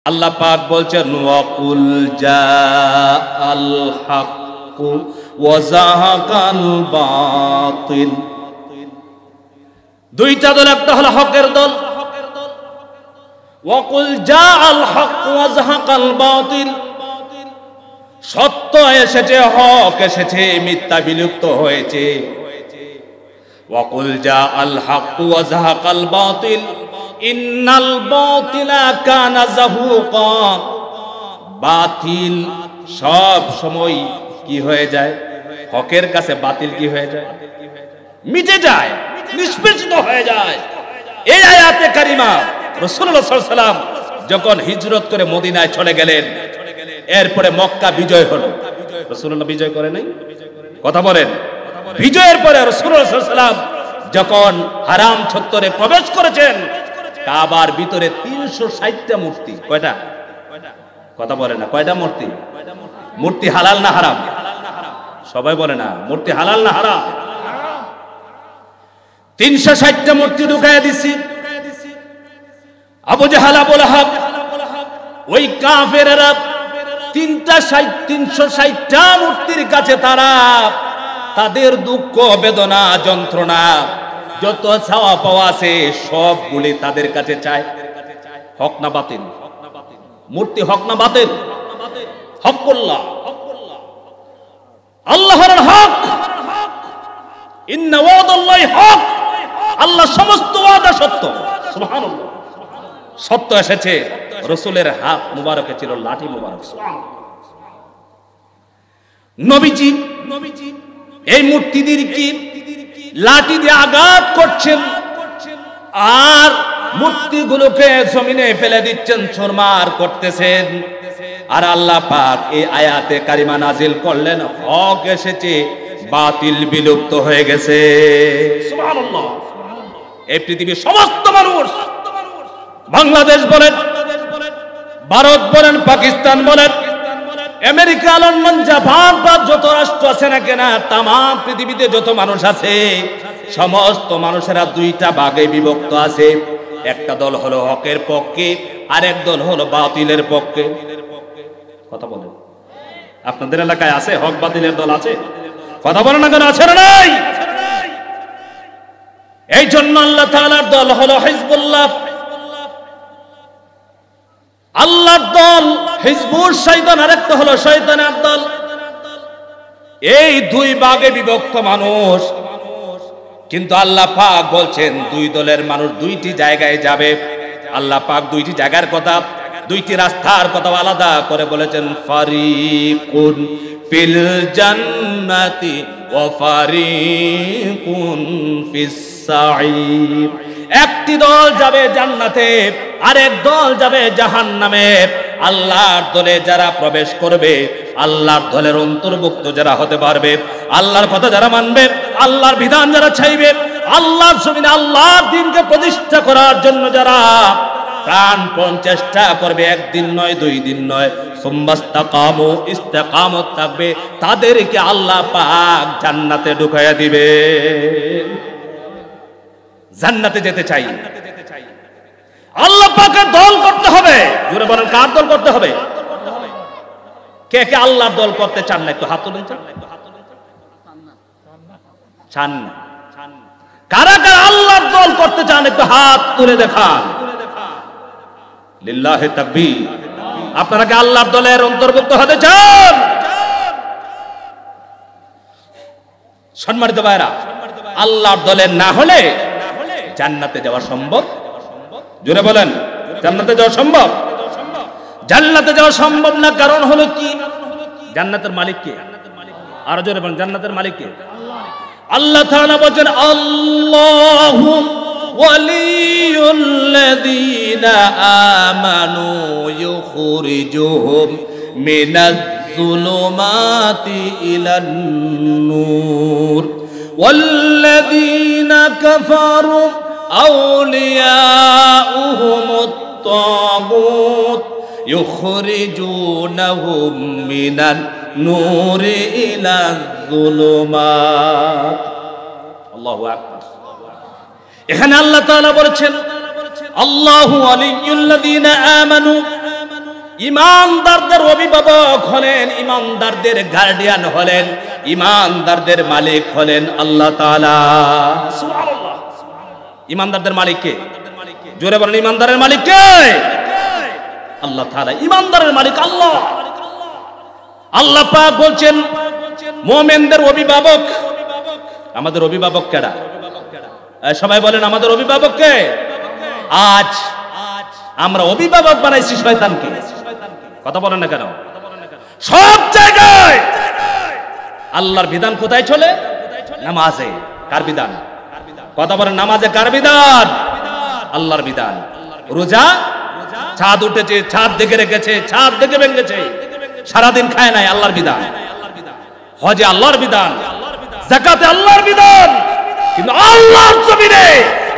আল্লাহ পাক বলছেন ওয়াকুল জাআল হাক্কু ওয়া যাহাকাল বাতিল। দুইটা দল, একটা হলো হকের দল। ওয়াকুল জাআল হাক্কু ওয়া যাহাকাল বাতিল, সত্য এসেছে, হক এসেছে, মিথ্যা বিলুপ্ত হয়েছে। ওয়াকুল জাআল হাক্কু ওয়া যাহাকাল বাতিল ইন্নাল বাতিলা কানা যাহুকা। বাতিল সব সময় কি হয়ে যায়? হকের কাছে বাতিল কি হয়ে যায়? মিটে যায়, নিষ্পেষিত হয়ে যায়। এই আয়াতে কারিমা রাসূলুল্লাহ সাল্লাল্লাহু আলাইহি ওয়াসাল্লাম যখন হিজরত করে মদিনায় চলে গেলেন, এরপরে মক্কা বিজয় হলো। রাসূলুল্লাহ বিজয় করে নাই? কথা বলেন। বিজয়ের পরে রাসূলুল্লাহ সাল্লাল্লাহু আলাইহি ওয়াসাল্লাম যখন হারাম চত্বরে প্রবেশ করেছেন, কাবার ভিতরে 360টা মূর্তি। কয়টা? কথা বলে না, কয়টা মূর্তি? মূর্তি হালাল না হারাম? সবাই বলে না, মূর্তি হালাল না হারাম? 360টা মূর্তি ঢুকাইয়া দিছি। আবু জাহাল, আবু লাহাব, ওই কাফেরেরা 360টা মূর্তির কাছে তারা তাদের দুঃখ, বেদনা, যন্ত্রণা, যত চাওয়া পাওয়া আছে সবগুলি তাদের কাছে চায়। হক না বাতিল? মূর্তি হক না বাতিল? হকুল্লাহ, আল্লাহর হক। ইন্না ওয়াদাল্লাহি হক, আল্লাহ সমস্ত ওয়াদা সত্য। সুবহানাল্লাহ। সত্য এসেছে। রাসূলের হাত মুবারকে ছিল লাঠি মুবারক। নবীজি এই মূর্তিদেরকে লাঠি দিয়ে আঘাত করছেন আর মূর্তিগুলোকে জমিনে ফেলে দিচ্ছেন, চুরমার করতেছেন। আর আল্লাহ পাক এই আয়াতে কারিমা নাজিল করলেন, হক এসেছে, বাতিল বিলুপ্ত হয়ে গেছে। সুবহানাল্লাহ। এই পৃথিবীর সমস্ত মানুষ, বাংলাদেশ বলেন, ভারত বলেন, পাকিস্তান বলেন, আমেরিকা, লন্ডন, জাপান বা যত রাষ্ট্র আছে না কেনা, তাম পৃথিবীতে যত মানুষ আছে, সমস্ত মানুষেরা দুইটা ভাগে বিভক্ত আছে। একটা দল হলো হকের পক্ষে, আর এক দল হলো বাতিলের পক্ষে। কথা বলেন, আপনাদের এলাকায় আছে হক বাতিলের দল আছে? কথা বলেন না কেন, আছে না নাই? এই জন্য আল্লাহ তাআলার দল হলো হিজবুল্লাহ, আল্লাহর দল হিজবুর শয়তান, আরেকটা হলো শয়তানের দল। এই দুই ভাগে বিভক্ত মানুষ, কিন্তু আল্লাহ পাক বলছেন দুই দলের মানুষ দুইটি জায়গায় যাবে। আল্লাহ পাক দুইটি জায়গার কথা, দুইটি রাস্তার কথা আলাদা করে বলেছেন। ফারিকুন ফিল জান্নাতি ওয়া ফারিকুন ফিস সাঈর। একটি দল যাবে জান্নাতে, আরেক দল যাবে জাহান্নামে। আল্লাহর দলে যারা প্রবেশ করবে, আল্লাহর দলের অন্তর্ভুক্ত যারা হতে পারবে, আল্লাহর কথা যারা মানবে, আল্লাহর বিধান যারা চাইবে, আল্লাহর জমিনে আল্লাহর দ্বীনকে প্রতিষ্ঠা করার জন্য যারা প্রাণপণ চেষ্টা করবে, একদিন নয়, 2 দিন নয়, সুম্মাস্তাকামু, ইস্তেকামত থাকবে, তাদেরকে আল্লাহ পাক জান্নাতে ঢুকাইয়া দিবে। জান্নাতে যেতে চাই, আল্লাহ পাকের দল করতে হবে। জোরে বলেন, কার দল করতে হবে? কে কে আল্লাহর দল করতে চান না? একটু হাত তুলে চান না? কারা কারা আল্লাহর দল করতে চান? একটু হাত তুলে দেখান। লিল্লাহি তাকবীর। আপনারা কি আল্লাহর দলের অন্তর্ভুক্ত হতে চান? সম্মানিত ভাইরা, আল্লাহর দলের না হলে জান্নাতে যাওয়া সম্ভব? জোরে বলেন, জান্নাতে যাওয়া সম্ভব? জান্নাতে যাওয়া সম্ভব না। কারণ হলো কি? জান্নাতের মালিক কে? আরো জোরে বলেন, জান্নাতের মালিক কে? আল্লাহ তাআলা বলেন, আল্লাহু ওয়ালিয়ুল্লাযীনা আমানু ইউখরিজুহুম মিনাজ-যুলুমাতি ইলান-নূর ওয়াল্লাযীনা কাফারু আউলিয়াউহুমুত তাগুত ইউখরিজুনাহুম মিনান নূরি ইলাজ-যুলুমাত। আল্লাহু আকবার। এখানে আল্লাহ তাআলা বলেছেন, আল্লাহু ওয়ালিয়ুল্লাযীনা আমানু, ইমানদারদের অভিভাবক হলেন, ইমানদারদের গার্ডিয়ান হলেন, ইমানদারদের মালিক হলেন আল্লাহ তাআলা। সুবহানাল্লাহ। ইমানদারদের মালিক কে? জোরে বলেন, ইমানদারের মালিক কে? আল্লাহ তাআলা। ইমানদারের মালিক আল্লাহ। আল্লাহ পাক বলছেন মুমিনদের অভিভাবক। আমাদের অভিভাবক কেডা? সবাই বলেন আমাদের অভিভাবক কে? আজ আমরা অভিভাবক বানাইছি শয়তানকে। কথা বলেন না কেন? সব জায়গায় আল্লাহর বিধান কোথায় চলে? নামাজে। কার বিধান? কথা বলেন, নামাজে কার বিধান? আল্লাহর বিধান। রোজা, চাঁদ উঠেছে, চাঁদ দেখে রেখেছে, চাঁদ দেখে ভেঙেছে, সারাদিন খায় নাই, আল্লাহর বিধান। হজে আল্লাহর বিধান, যাকাতে আল্লাহর বিধান। কিন্তু আল্লাহর জমিনে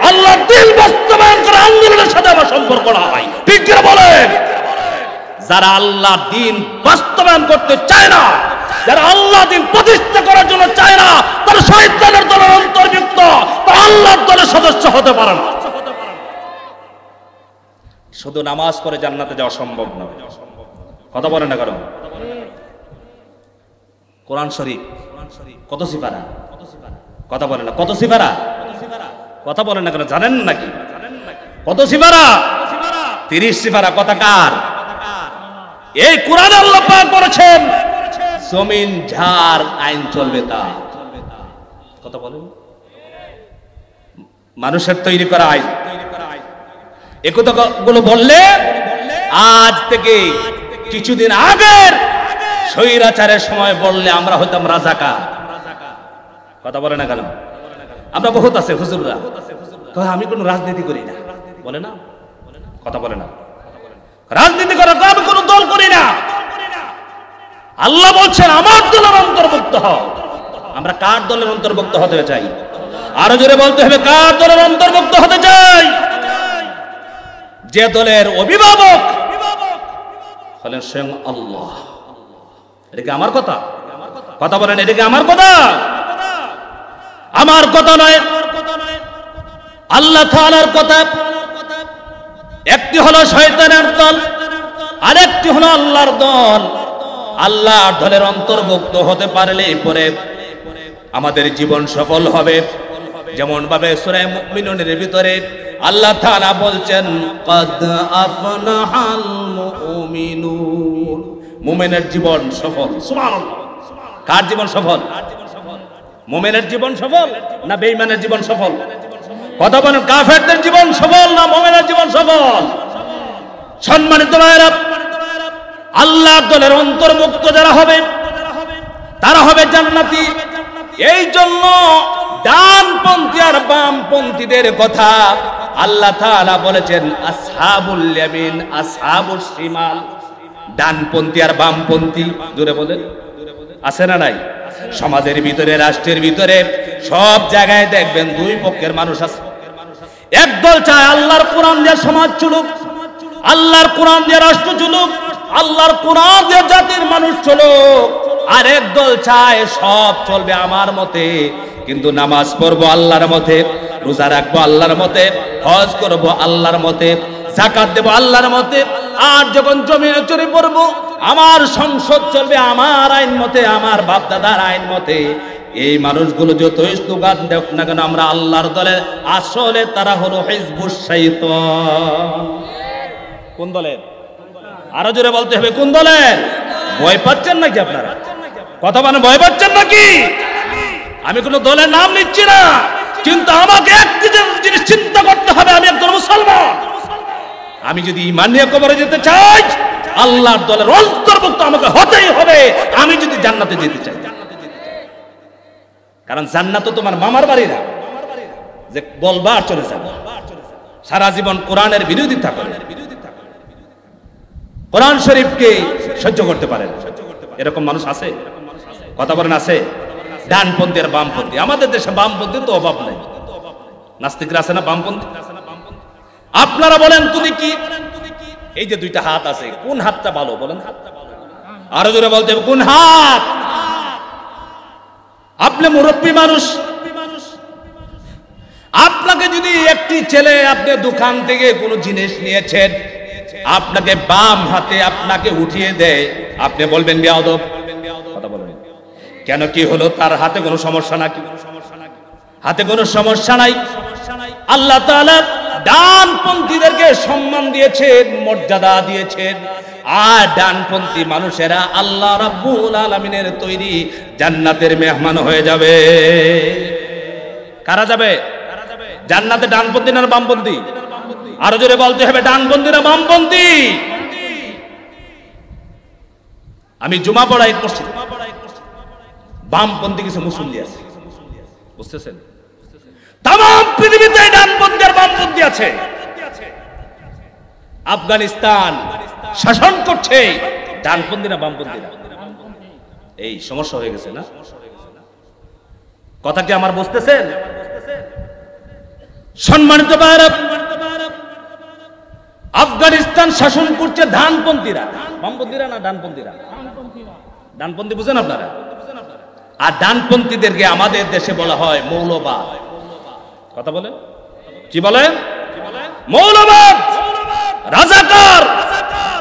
আল্লাহর দিন বাস্তবায়ন করা আন্দোলনের সাথে আমার সম্পর্ক নাই। ঠিক করে বলেন। যারা আল্লাহর দিন বাস্তবায়ন করতে চায় না, যারা আল্লাহর দিন প্রতিষ্ঠা করার জন্য চায় না, তারা শয়তানের দলের অন্তর্ভুক্ত, তা আল্লাহর দলের সদস্য হতে পারে না। শুধু নামাজ পড়ে জান্নাতে যাওয়া সম্ভব নয়। কথা বলেন না কারণ কোরআন শরীফ কত সিফারা? কথা বলেন না, কত সিফারা? কথা বলেন না কেন? জানেন নাকি কত সিফারা? 30 সিফারা। কথা কার? এই কোরআন আল্লাহ পাক বলেছেন জমিন ঝার আইন চলবে তা। কথা বলেন, মানুষের তৈরি করা আইন। এই কথাগুলো বললে আজ থেকে কিছুদিন আগের স্বৈরাচারের সময় বললে আমরা হইতাম রাজাকার। কথা বলে না কেন? আমরা বহুত আছে হুজুররা আমি কোনো রাজনীতি করি না, বলে না। কথা বলে না, রাজনীতি করার আমি কোনো দল করি না। আল্লাহ বলছেন আমার দলের অন্তর্ভুক্ত হও। আমরা কার দলের অন্তর্ভুক্ত হতে চাই? আরো জোরে বলতে হবে, কার দলের অন্তর্ভুক্ত হতে চাই? যে দলের অভিভাবক হলেন স্বয়ং আল্লাহ। এটা কি আমার কথা? কথা বলেন, এটা কি আমার কথা? আমার কথা নয়, আল্লাহ তাআলার কথা। একটি হলো শয়তানের দল, আরেকটি হলো আল্লাহর দল। আল্লাহর দলের অন্তর্ভুক্ত হতে পারলে পরে আমাদের জীবন সফল হবে। যেমন ভাবে সূরা মুমিনুনের ভিতরে আল্লাহ তাআলা বলছেন ক্বাদ আফলাহাল মুমিনুন। মুমিনের জীবন সফল। সুবহানাল্লাহ। কার জীবন সফল? মুমিনের জীবন সফল না বেঈমানের জীবন সফল? কথা বলেন, কাফেরদের জীবন সফল না মুমিনের জীবন সফল? সম্মানিত ভাইরা, আল্লাহর দলের অন্তর্ভুক্ত যারা হবে তারা হবে জান্নাতি। এই জন্য ডানপন্থী আর বামপন্থীদের কথা আল্লাহ তাআলা বলেছেন আসহাবুল ইয়ামিন আসহাবুশ শিমাল। ডানপন্থী আর বামপন্থী জোরে বলেন আছে না নাই? সমাজের ভিতরে, রাষ্ট্রের ভিতরে সব জায়গায় দেখবেন দুই পক্ষের মানুষ আছে। একদল চায় আল্লাহর কোরআন দিয়ে সমাজ চলুক, আল্লাহর কোরআন দিয়ে রাষ্ট্র চলুক, আল্লাহর কোরআন দিয়ে জাতির মানুষ চলুক। আর একদল চায় সব চলবে আমার মতে, কিন্তু নামাজ পড়বো আল্লাহর মতে, রোজা রাখবো আল্লাহর মতে, হজ করবো আল্লাহর মতে, যাকাত দেবো আল্লাহর মতে। আর যখন জমিনে চুরি পড়বো আমার সংসদ চলবে আমার আইন মতে, আমার বাপ দাদার আইন মতে। এই মানুষগুলো যতই স্লোগান দেখ না কেন আমরা আল্লাহর দলের, আসলে তারা হলো হিজবুশ শাইতান। কোন দলের? আরো জোরে বলতে হবে, কোন দলের? ভয় পাচ্ছেন নাকি আপনারা? কথা মানে ভয় পাচ্ছেন নাকি? আমি কোন দলের নাম নিচ্ছি না, কিন্তু আমাকে একটি জিনিস চিন্তা করতে হবে, আমি একজন মুসলমান। আমি যদি ঈমান নিয়ে কবরে যেতে চাই আল্লাহর দলের অন্তর্ভুক্ত আমাকে হতেই হবে, আমি যদি জান্নাতে যেতে চাই। কারণ জান্নাত তো তোমার মামার বাড়ি না যে বলবা আর চলে যাবে। সারা জীবন কোরআনের বিরোধী থাকবে, কোরআন শরীফকে সহ্য করতে পারে এরকম মানুষ আছে? কথা বলেন আছে? ডানপন্থী আর বামপন্থী। আমাদের দেশে বামপন্থী তো অভাব নেই, নাস্তিকরা আছে না বামপন্থী? আপনারা বলেন তুমি কি? এই যে দুইটা হাত আছে, কোন হাতটা ভালো বলেন? আরো জোরে বলতে হবে, কোন হাত? আপনি মুরব্বী মানুষ, আপনাকে যদি একটি ছেলে আপনি দোকান থেকে কোনো জিনিস নিয়েছেন, আপনাকে বাম হাতে আপনাকে উঠিয়ে দেয়, আপনি বলবেন বেয়াদব? কথা বলবেন কেন? কি হলো? তার হাতে কোনো সমস্যা নাকি? হাতে কোনো সমস্যা নাই। আল্লাহ তাআলা ডানপন্থীদেরকে সম্মান দিয়েছেন, মর্যাদা দিয়েছেন। আর ডানপন্থী মানুষেরা আল্লাহ রাব্বুল আলামিনের তৈরি জান্নাতের মেহমান হয়ে যাবে। কারা যাবে জান্নাতে? ডানপন্থী না বামপন্থী? আরো জোরে বলতে হবে, ডানপন্থী না বামপন্থী? আমি জুমা পড়াই মসজিদ, বামপন্থী কিছু মুসল্লি আছে, বুঝতেছেন? তাম পৃথিবীতে ডানপন্থী আর বামপন্থী আছে। আফগানিস্তান শাসন করছে ডানপন্থী না বামপন্থী? এই সমস্যা হয়ে গেছে না? কথা কি আমার বুঝতেছেন? সম্মানিত ভাইরা, আফগানিস্তান শাসন করছে ডানপন্থীরা। বামপন্থীরা না ডানপন্থীরা? ডানপন্থী বুঝেন আপনারা? আর ডানপন্থীদেরকে আমাদের দেশে বলা হয় মৌলবাদ। কথা বলেন, কি বলেন? মৌলবাদ, রাজাকার,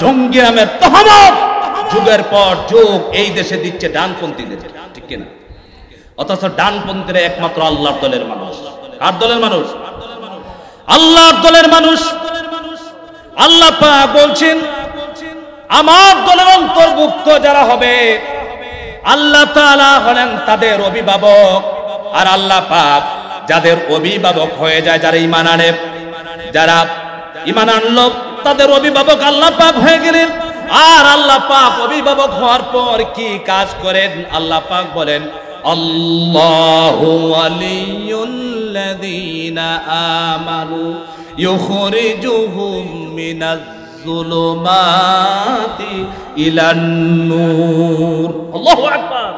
জঙ্গি নামের তহমত যুগের পর যুগ এই দেশে দিচ্ছে ডানপন্থীদের, ঠিক কিনা? অথচ ডানপন্থীরা একমাত্র আল্লাহর দলের মানুষ। কার দলের মানুষ? আল্লাহর দলের মানুষ। আল্লাহ পাক বলছেন, আমার দলের অন্তর্ভুক্ত যারা হবে, আল্লাহ তাআলা হলেন তাদের অভিভাবক। আর আল্লাহ পাক যাদের অভিভাবক হয়ে যায়, যারা ঈমান আনে, যারা ঈমান আনলো, তাদের অভিভাবক আল্লাহ পাক হয়ে গেলেন। আর আল্লাহ পাক অভিভাবক হওয়ার পর কি কাজ করেন? আল্লাহ পাক বলেন, আল্লাহু ওয়ালিয়ুল্লাযীনা আমানু ইউখরিজুহুম মিনাজ-যুলুমাতি ইলান-নূর। আল্লাহু আকবার।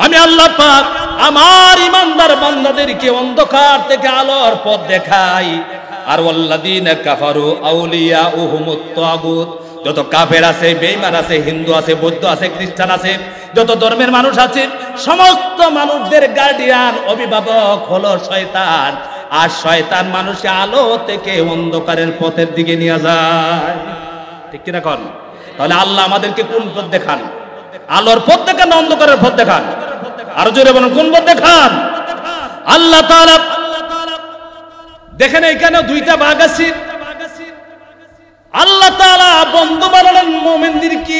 আমি আল্লাহ পাক আমার ঈমানদার বান্দাদেরকে অন্ধকার থেকে আলোর পথ দেখাই। আর ওয়াল্লাযীনা কাফারু আউলিয়াউহুমুত তাগুত, যত কাফের আছে, বেঈমান আছে, হিন্দু আছে, বৌদ্ধ আছে, খ্রিস্টান আছে, যত ধর্মের মানুষ আছে, সমস্ত মানুষদের গার্ডিয়ান, অভিভাবক হলো শয়তান। আর শয়তান মানুষকে আলো থেকে অন্ধকারের পথের দিকে নিয়ে যায়, ঠিক কিনা কোন? তাহলে আল্লাহ আমাদেরকে কোন পথ দেখান? আলোর পথ দেখান না অন্ধকারের পথ দেখান? আরো জোরে বলুন, কোন পথ দেখান? আল্লাহ তাআলা দেখেন এখানে দুইটা ভাগ আছে। আল্লাহ তাআলা বন্ধু বানালেন মুমিনদেরকে,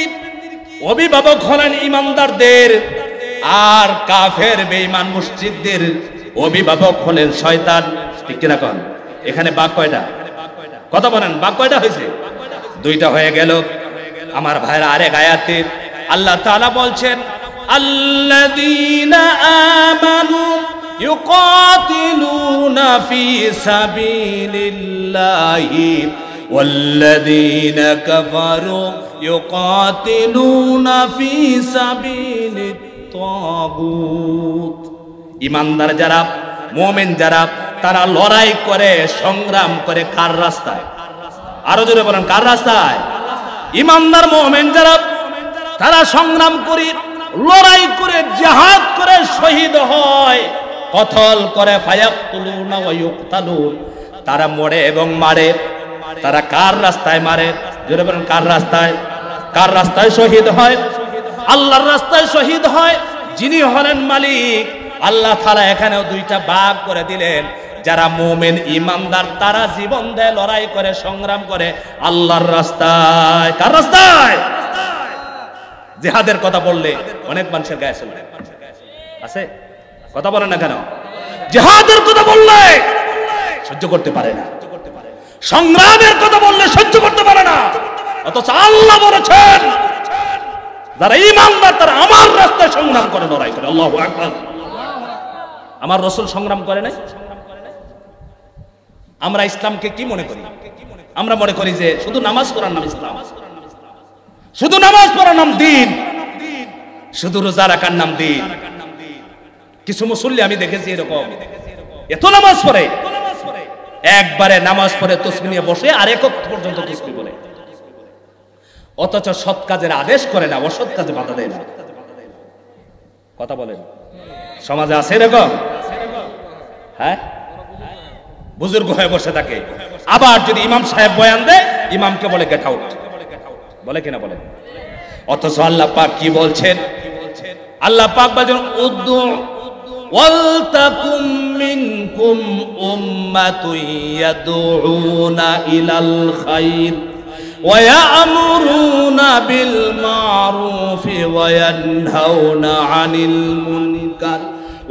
অভিভাবক হলেন ঈমানদারদের, আর কাফের বেঈমান মুশরিকদের অভিভাবক হলেন শয়তান, ঠিক কিনা কোন? এখানে ভাগ কয়টা? কথা বলেন, ভাগ কয়টা হয়েছে? দুইটা হয়ে গেল। আমার ভাইরা, আরেক আয়াতে আল্লাহ তাআলা বলছেন, আল্লাযীনা আমানু ইউকাতিলুনা ফি সাবিলিল্লাহি ওয়াল্লাযীনা কাফারু ইউকাতিলুনা ফি সাবিলিত তাগুত। ঈমানদার যারা, মুমিন যারা, তারা লড়াই করে, সংগ্রাম করে কার রাস্তায়? আরো জোরে বলেন, কার রাস্তায়? ঈমানদার মুমিন যারা, তারা সংগ্রাম করে, লড়াই করে, জিহাদ করে শহীদ হয়, কতল করে, ফায়াকতুলুনা ওয়া ইউকতালুন, তারা মরে এবং মারে। তারা কার রাস্তায় মারে? জোরে বলেন, কার রাস্তায়? কার রাস্তায় শহীদ হয়? আল্লাহর রাস্তায় শহীদ হয়, যিনি হলেন মালিক। আল্লাহ তাআলা এখানেও দুইটা ভাগ করে দিলেন। যারা মুমিন ঈমানদার, তারা জীবন দেয়, লড়াই করে, সংগ্রাম করে আল্লাহর রাস্তায়। কার রাস্তায়? জিহাদের কথা বললে অনেক মানুষের গায়ে চলে আছে, কথা বলেন না কেন? জিহাদের কথা বললে সহ্য করতে পারে না, সংগ্রামের কথা বললে সহ্য করতে পারে না। অথচ আল্লাহ বলেছেন, যারা ঈমানদার তারা আমার রাস্তায় সংগ্রাম করে, লড়াই করে। আল্লাহু আকবার। আমার রাসূল সংগ্রাম করে নাই? আমরা ইসলামকে কি মনে করি? আমরা মনে করি যে শুধু নামাজ পড়ার নাম ইসলাম, শুধু নামাজ পড়ার নাম দিন, শুধু রোজা রাখার নাম দিন। কিছু মুসল্লি আমি দেখেছি এরকম, এত নামাজ পড়ে, একবারে নামাজ পড়ে তসবিহ নিয়ে বসে আর একক পর্যন্ত তসবিহ বলে, অথচ সৎ কাজের আদেশ করে না, অসৎ কাজে বাধা দেয় না। কথা বলেন, সমাজে আছে এরকম? হ্যাঁ, বুজুর্গ হয়ে বসে থাকে, আবার যদি ইমাম সাহেব বয়ান দেয় ইমামকে বলে গেট আউট, বলে কিনা বলে। অথচ আল্লাহ পাক কি বলছেন? আল্লাহ পাক বলেন উদ্দু ওয়ালতাকুম মিনকুম উম্মাতুন ইয়াদউনা ইলাল খায়র ওয়া ইয়া'মুরুনা বিল মা'রুফি ওয়া ইয়ানহাউনা আনিল মুনকার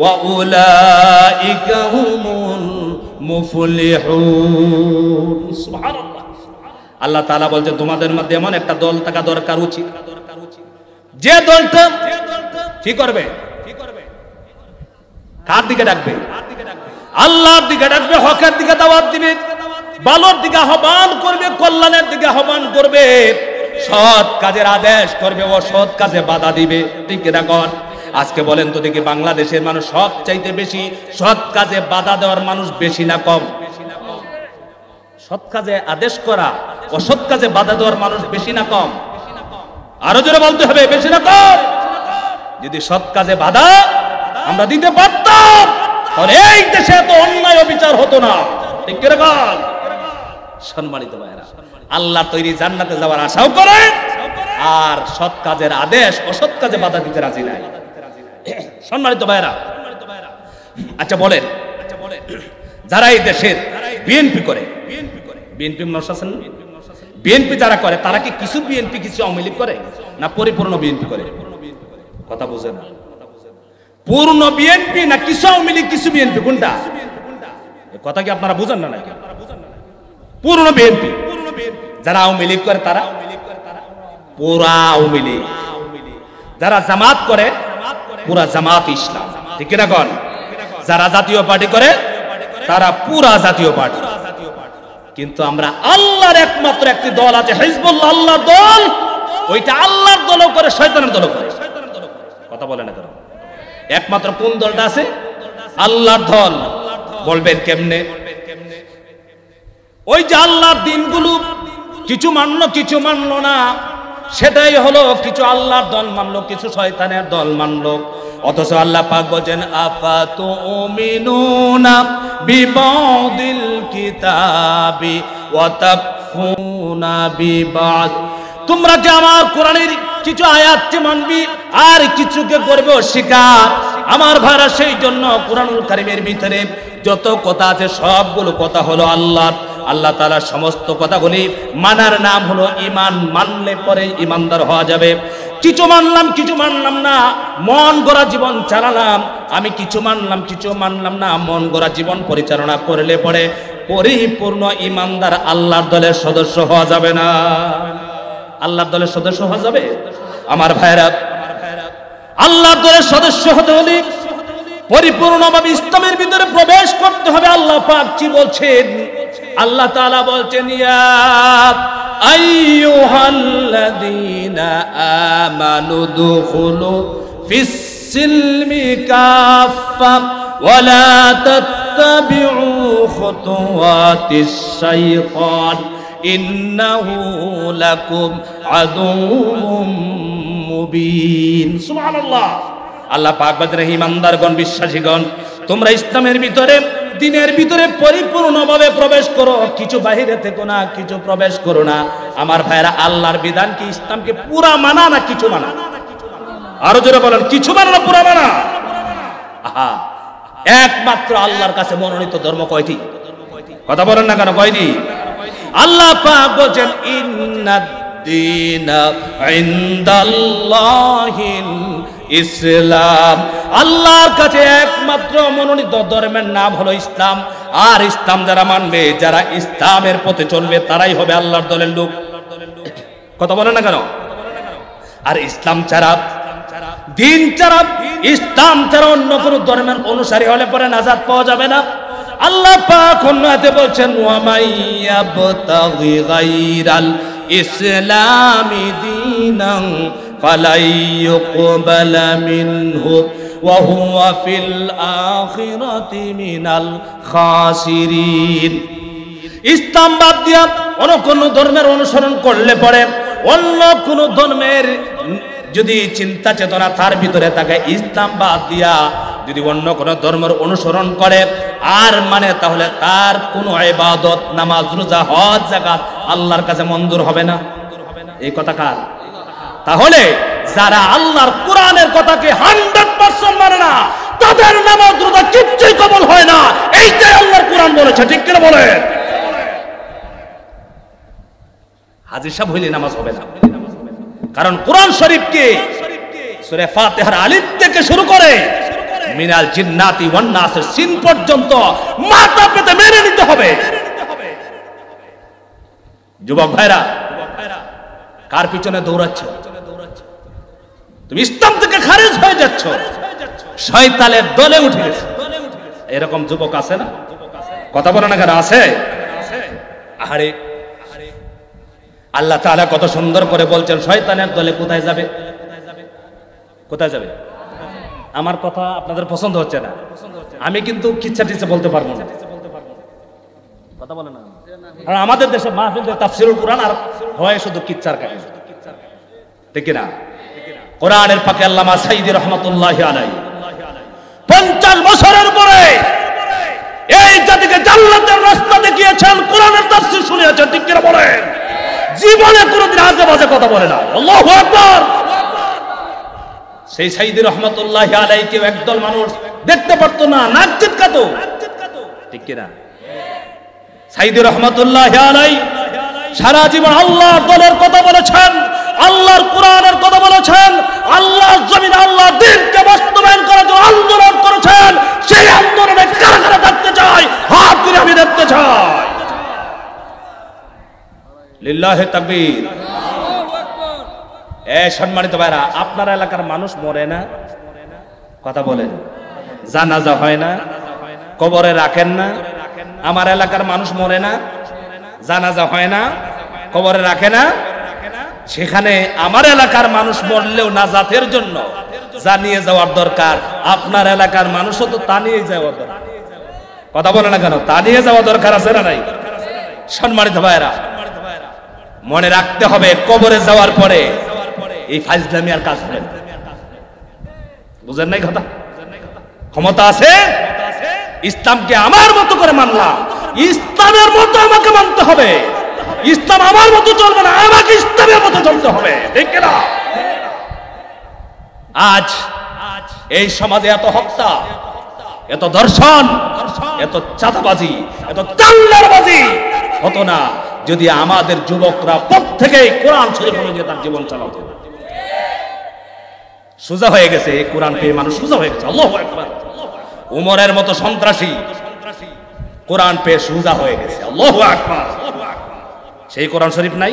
ওয়া উলাইকা হুমুল মুফলিহুন। সুবহানাল্লাহ। আল্লাহ তাআলা বলছেন তোমাদের মধ্যে এমন একটা দল থাকা দরকার উচিত, যে দলটা কি করবে? কার দিকে ডাকবে? আল্লাহর দিকে ডাকবে, হকের দিকে দাওয়াত দিবে, ভালোর দিকে আহ্বান করবে, কল্যাণের দিকে আহ্বান করবে, সৎ কাজের আদেশ করবে, অসৎ কাজে বাধা দিবে। ঠিক কিনা কন? আজকে বলেন তো দেখি, বাংলাদেশের মানুষ সব চাইতে বেশি সৎ কাজে বাধা দেওয়ার মানুষ বেশি না কম? সৎ কাজে আদেশ করা, অসৎ কাজে বাধা দেওয়ার মানুষ বেশি না কম? আরো জোরে বলতে হবে, বেশি না কম? যদি সৎ কাজে বাধা আমরা দিতে পারতাম তাহলে এই দেশে এত অন্যায় অবিচার হতো না। ঠিক করে বল। সম্মানিত ভাইরা, আল্লাহ তৈরি জান্নাতে যাওয়ার আশাও করে আর সৎ কাজের আদেশ অসৎ কাজে বাধা দিতে রাজি নাই। সম্মানিত ভাইরা, আচ্ছা বলেন, যারা এই দেশের বিএনপি করে, বিএনপি নশাসন, বিএনপি যারা করে তারা কি কিছু বিএনপি কিছু আওয়ামী লীগ করে না পরিপূর্ণ বিএনপি করে? কথা বুঝেন না? পূর্ণ বিএনপি না কিছু আওয়ামী লীগ কিছু বিএনপি, কোনটা? কথা কি আপনারা বুঝেন না নাকি? পূর্ণ বিএনপি। যারা আওয়ামী লীগ করে তারা পুরা আওয়ামী লীগ, যারা জামাত করে পুরা জামাত ইসলাম। ঠিক কিনা কন? যারা জাতীয় পার্টি করে তারা পুরা জাতীয় পার্টি। কিন্তু আমরা আল্লাহর একমাত্র একটি দল আছে হিজবুল্লাহ, আল্লাহর দল, ওইটা আল্লাহর দলও করে শয়তানের দলও করে। কথা বলে না কেন? একমাত্র কোন দলটা আছে? আল্লাহর দল। বলবেন কেমনে? ওই যে আল্লাহর দিনগুলো কিছু মানলো কিছু মানলো না, সেটাই হলো কিছু আল্লাহর দল মানলো কিছু শয়তানের দল মানলো। অথচ আল্লাহ পাক বলেন আফাতুমিনুনা বিবাদিল কিতাবি ওয়া তাকফুনা বিবাদ। তোমরা কি আমার কোরআনের কিছু আয়াতকে মানবি আর কিছুকে করবে অস্বীকার? আমার ভাইরা, সেই জন্য কোরআনুল কারীমের ভিতরে যত কথা আছে সবগুলো কথা হলো আল্লাহ। আল্লাহ তাআলার সমস্ত কথাগুলি মানার নাম হলো ঈমান। মানলে পরে ঈমানদার হওয়া যাবে। কিছু মানলাম কিছু মানলাম না, মন গড়া জীবন চালালাম। আমি কিছু মানলাম কিছু মানলাম না, মন গড়া জীবন পরিচালনা করলে পরে পরিপূর্ণ ঈমানদার আল্লাহর দলের সদস্য হওয়া যাবে না। আল্লাহর দলের সদস্য হওয়া যাবে? আমার ভাইরা, আল্লাহর দলের সদস্য হতে হলে পরিপূর্ণভাবে ইসলামের ভিতরে প্রবেশ করতে হবে। আল্লাহ পাক কি বলছেন? আল্লাহ তাআলা বলছেন ইয়া আইয়ুহাল্লাযীনা আমানু দুখুলু ফিস-সিলমি কাফফা ওয়া লা তাত্তাবিউ খুতুওয়াতিশ শাইতান ইন্নাহু লাকুম আদুউম মুবিন। সুবহানাল্লাহ। আল্লাহ পাক বলেন ঈমানদারগণ, বিশ্বাসীগণ, তোমরা ইসলামের ভিতরে দিনের ভিতরে পরিপূর্ণভাবে প্রবেশ করো, কিছু বাহিরে থেকো না, কিছু প্রবেশ করো না। আমার ভাইরা, আল্লাহর বিধান কি ইসলামকে পুরা মানা না কিছু মানা? আরো জোরে বলেন, কিছু মানা না পুরা মানা? আহা, একমাত্র আল্লাহর কাছে মনোনীত ধর্ম কয়টি? কথা বলেন না কেন? কয়টি? আল্লাহ পাক বলেন ইন্নাদ-দীনা ইনদাল্লাহিল ইসলাম। আল্লাহর কাছে একমাত্র মনোনীত ধর্মের নাম হলো ইসলাম। আর ইসলাম যারা মানবে, যারা ইসলামের পথে চলবে, তারাই হবে আল্লাহর দলের লোক। কথা বলেন না কেন? আর ইসলাম ছাড়া, দিন ছাড়া, ইসলাম ছাড়া অন্য কোন ধর্মের অনুসারী হলে পরে নাজাত পাওয়া যাবে না। আল্লাহ পাক অন্য আয়াতে বলছেন ওয়া মাইয়াবতাগি গায়রাল ইসলামি দীনান ফালাইয়ুকবালা মিনহু ওয়া হুয়া ফিল আখিরাতি মিনাল খাসিরিন। ইসলাম বাদ দিয়া অন্য কোন ধর্মের অনুসরণ করলে পরে, অন্য কোন ধর্মের যদি চিন্তা চেতনা তার ভিতরে থাকে, ইসলাম বাদ দিয়া যদি অন্য কোন ধর্মের অনুসরণ করে আর মানে তাহলে তার কোনো ইবাদত, নামাজ, রোজা, হজ, যাকাত আল্লাহর কাছে মঞ্জুর হবে না। এই কথা কার? তাহলে যারা আল্লাহর কোরআনের কথাকে 100% মানে না, তাদের নামাজ রোজা কিচ্ছুই কবুল হয় না। এইটাই আল্লাহর কোরআন বলেছে, ঠিক করে বলেন। হাজির সাহেব হইলে নামাজ হবে না, কারণ কোরআন শরীফকে সূরা ফাতিহার আলিফ থেকে শুরু করে মিনাল জিন্নাতি ওয়ান নাসের সিন পর্যন্ত মাথা পেতে মেনে নিতে হবে। যুবক ভাইরা, কার পিছনে দৌড়াচ্ছ? তুমি ইসলাম থেকে খারিজ হয়ে যাচ্ছ, শয়তানের দলে উঠে গেছে। এরকম যুবক আছে না? কথা বলে না কেন? আছে। আরে আল্লাহ তাআলা কত সুন্দর করে বলছেন শয়তানের দলে কোথায় যাবে, কোথায় যাবে। আমার কথা আপনাদের পছন্দ হচ্ছে না, আমি কিন্তু কিচ্ছা টিচ্ছা বলতে পারবো না। কথা বলে না, কারণ আমাদের দেশে মাহফিলে তাফসীরুল কোরআন আর হয় শুধু কিচ্ছার কাহিনী, ঠিক না? কোরআনের পাকে আল্লামা সাইয়্যিদ রাহমাতুল্লাহি আলাইহি 50 বছরের পরে এই জাতিকে জান্নাতের রাস্তা দেখিয়েছেন, কোরআনের তাফসীর শুনিয়েছেন, ঠিক করে বলেন। জীবনে কোনোদিন আজে বাজে কথা বলে না। আল্লাহু আকবার। সেই সাইয়্যিদ রাহমাতুল্লাহি আলাইহিকে একদল মানুষ দেখতে পারতো না, নাক চিৎকাতো, ঠিক কি না? সাইয়্যিদ রাহমাতুল্লাহি আলাইহি সারা জীবন আল্লাহর দলের কথা বলেছেন, আল্লাহর কোরআনের কথা বলেছেন, আল্লাহর জমিনে আল্লাহর দ্বীনকে বাস্তবায়ন করার জন্য আন্দোলন করেছেন। সেই আন্দোলনে কারা কারা থাকতে চায় হাত তুলে আমি দেখতে চাই। লিল্লাহি তাকবীর। সম্মানিত ভাইরা, আপনার এলাকার মানুষ মরে না? কথা বলেন। জানাজা হয় না? কবরে রাখেন না? আমার এলাকার মানুষ মরে না, জানাজা হয় না, কবরে রাখে না। সেখানে আমার এলাকার মানুষ মরলেও নাজাতের জন্য যা নিয়ে যাওয়ার দরকার, আপনার এলাকার মানুষও তো তা নিয়ে যাওয়ার দরকার। কথা বলে না কেন? তা নিয়ে যাওয়া দরকার আছে না নাই? সম্মানিত ভাইরা, মনে রাখতে হবে কবরে যাওয়ার পরে এই ফাজলামি আর কাজ হবে না। বুঝেন নাই কথা? ক্ষমতা আছে, ইসলামকে আমার মতো করে মানলাম, ইসলামের মতো আমাকে মানতে হবে। ইসলাম আমার মতো চলবে না, আমাকে ইসলামের মতো চলতে হবে, ঠিক না? আজ এই সমাজে এত হত্যা, এত ধর্ষণ, এত চাঁদাবাজি, এত চাল্লারবাজি হতো না যদি আমাদের যুবকরা প্রত্যেকেই কোরআন শরীফ অনুযায়ী তার জীবন চালাতো। সোজা হয়ে গেছে, এই কোরআন পেয়ে মানুষ সোজা হয়ে গেছে। আল্লাহু আকবার। উমরের মতো সন্ত্রাসী কোরআন পেয়ে সোজা হয়ে গেছে। আল্লাহু আকবার। সেই কোরআন শরীফ নাই?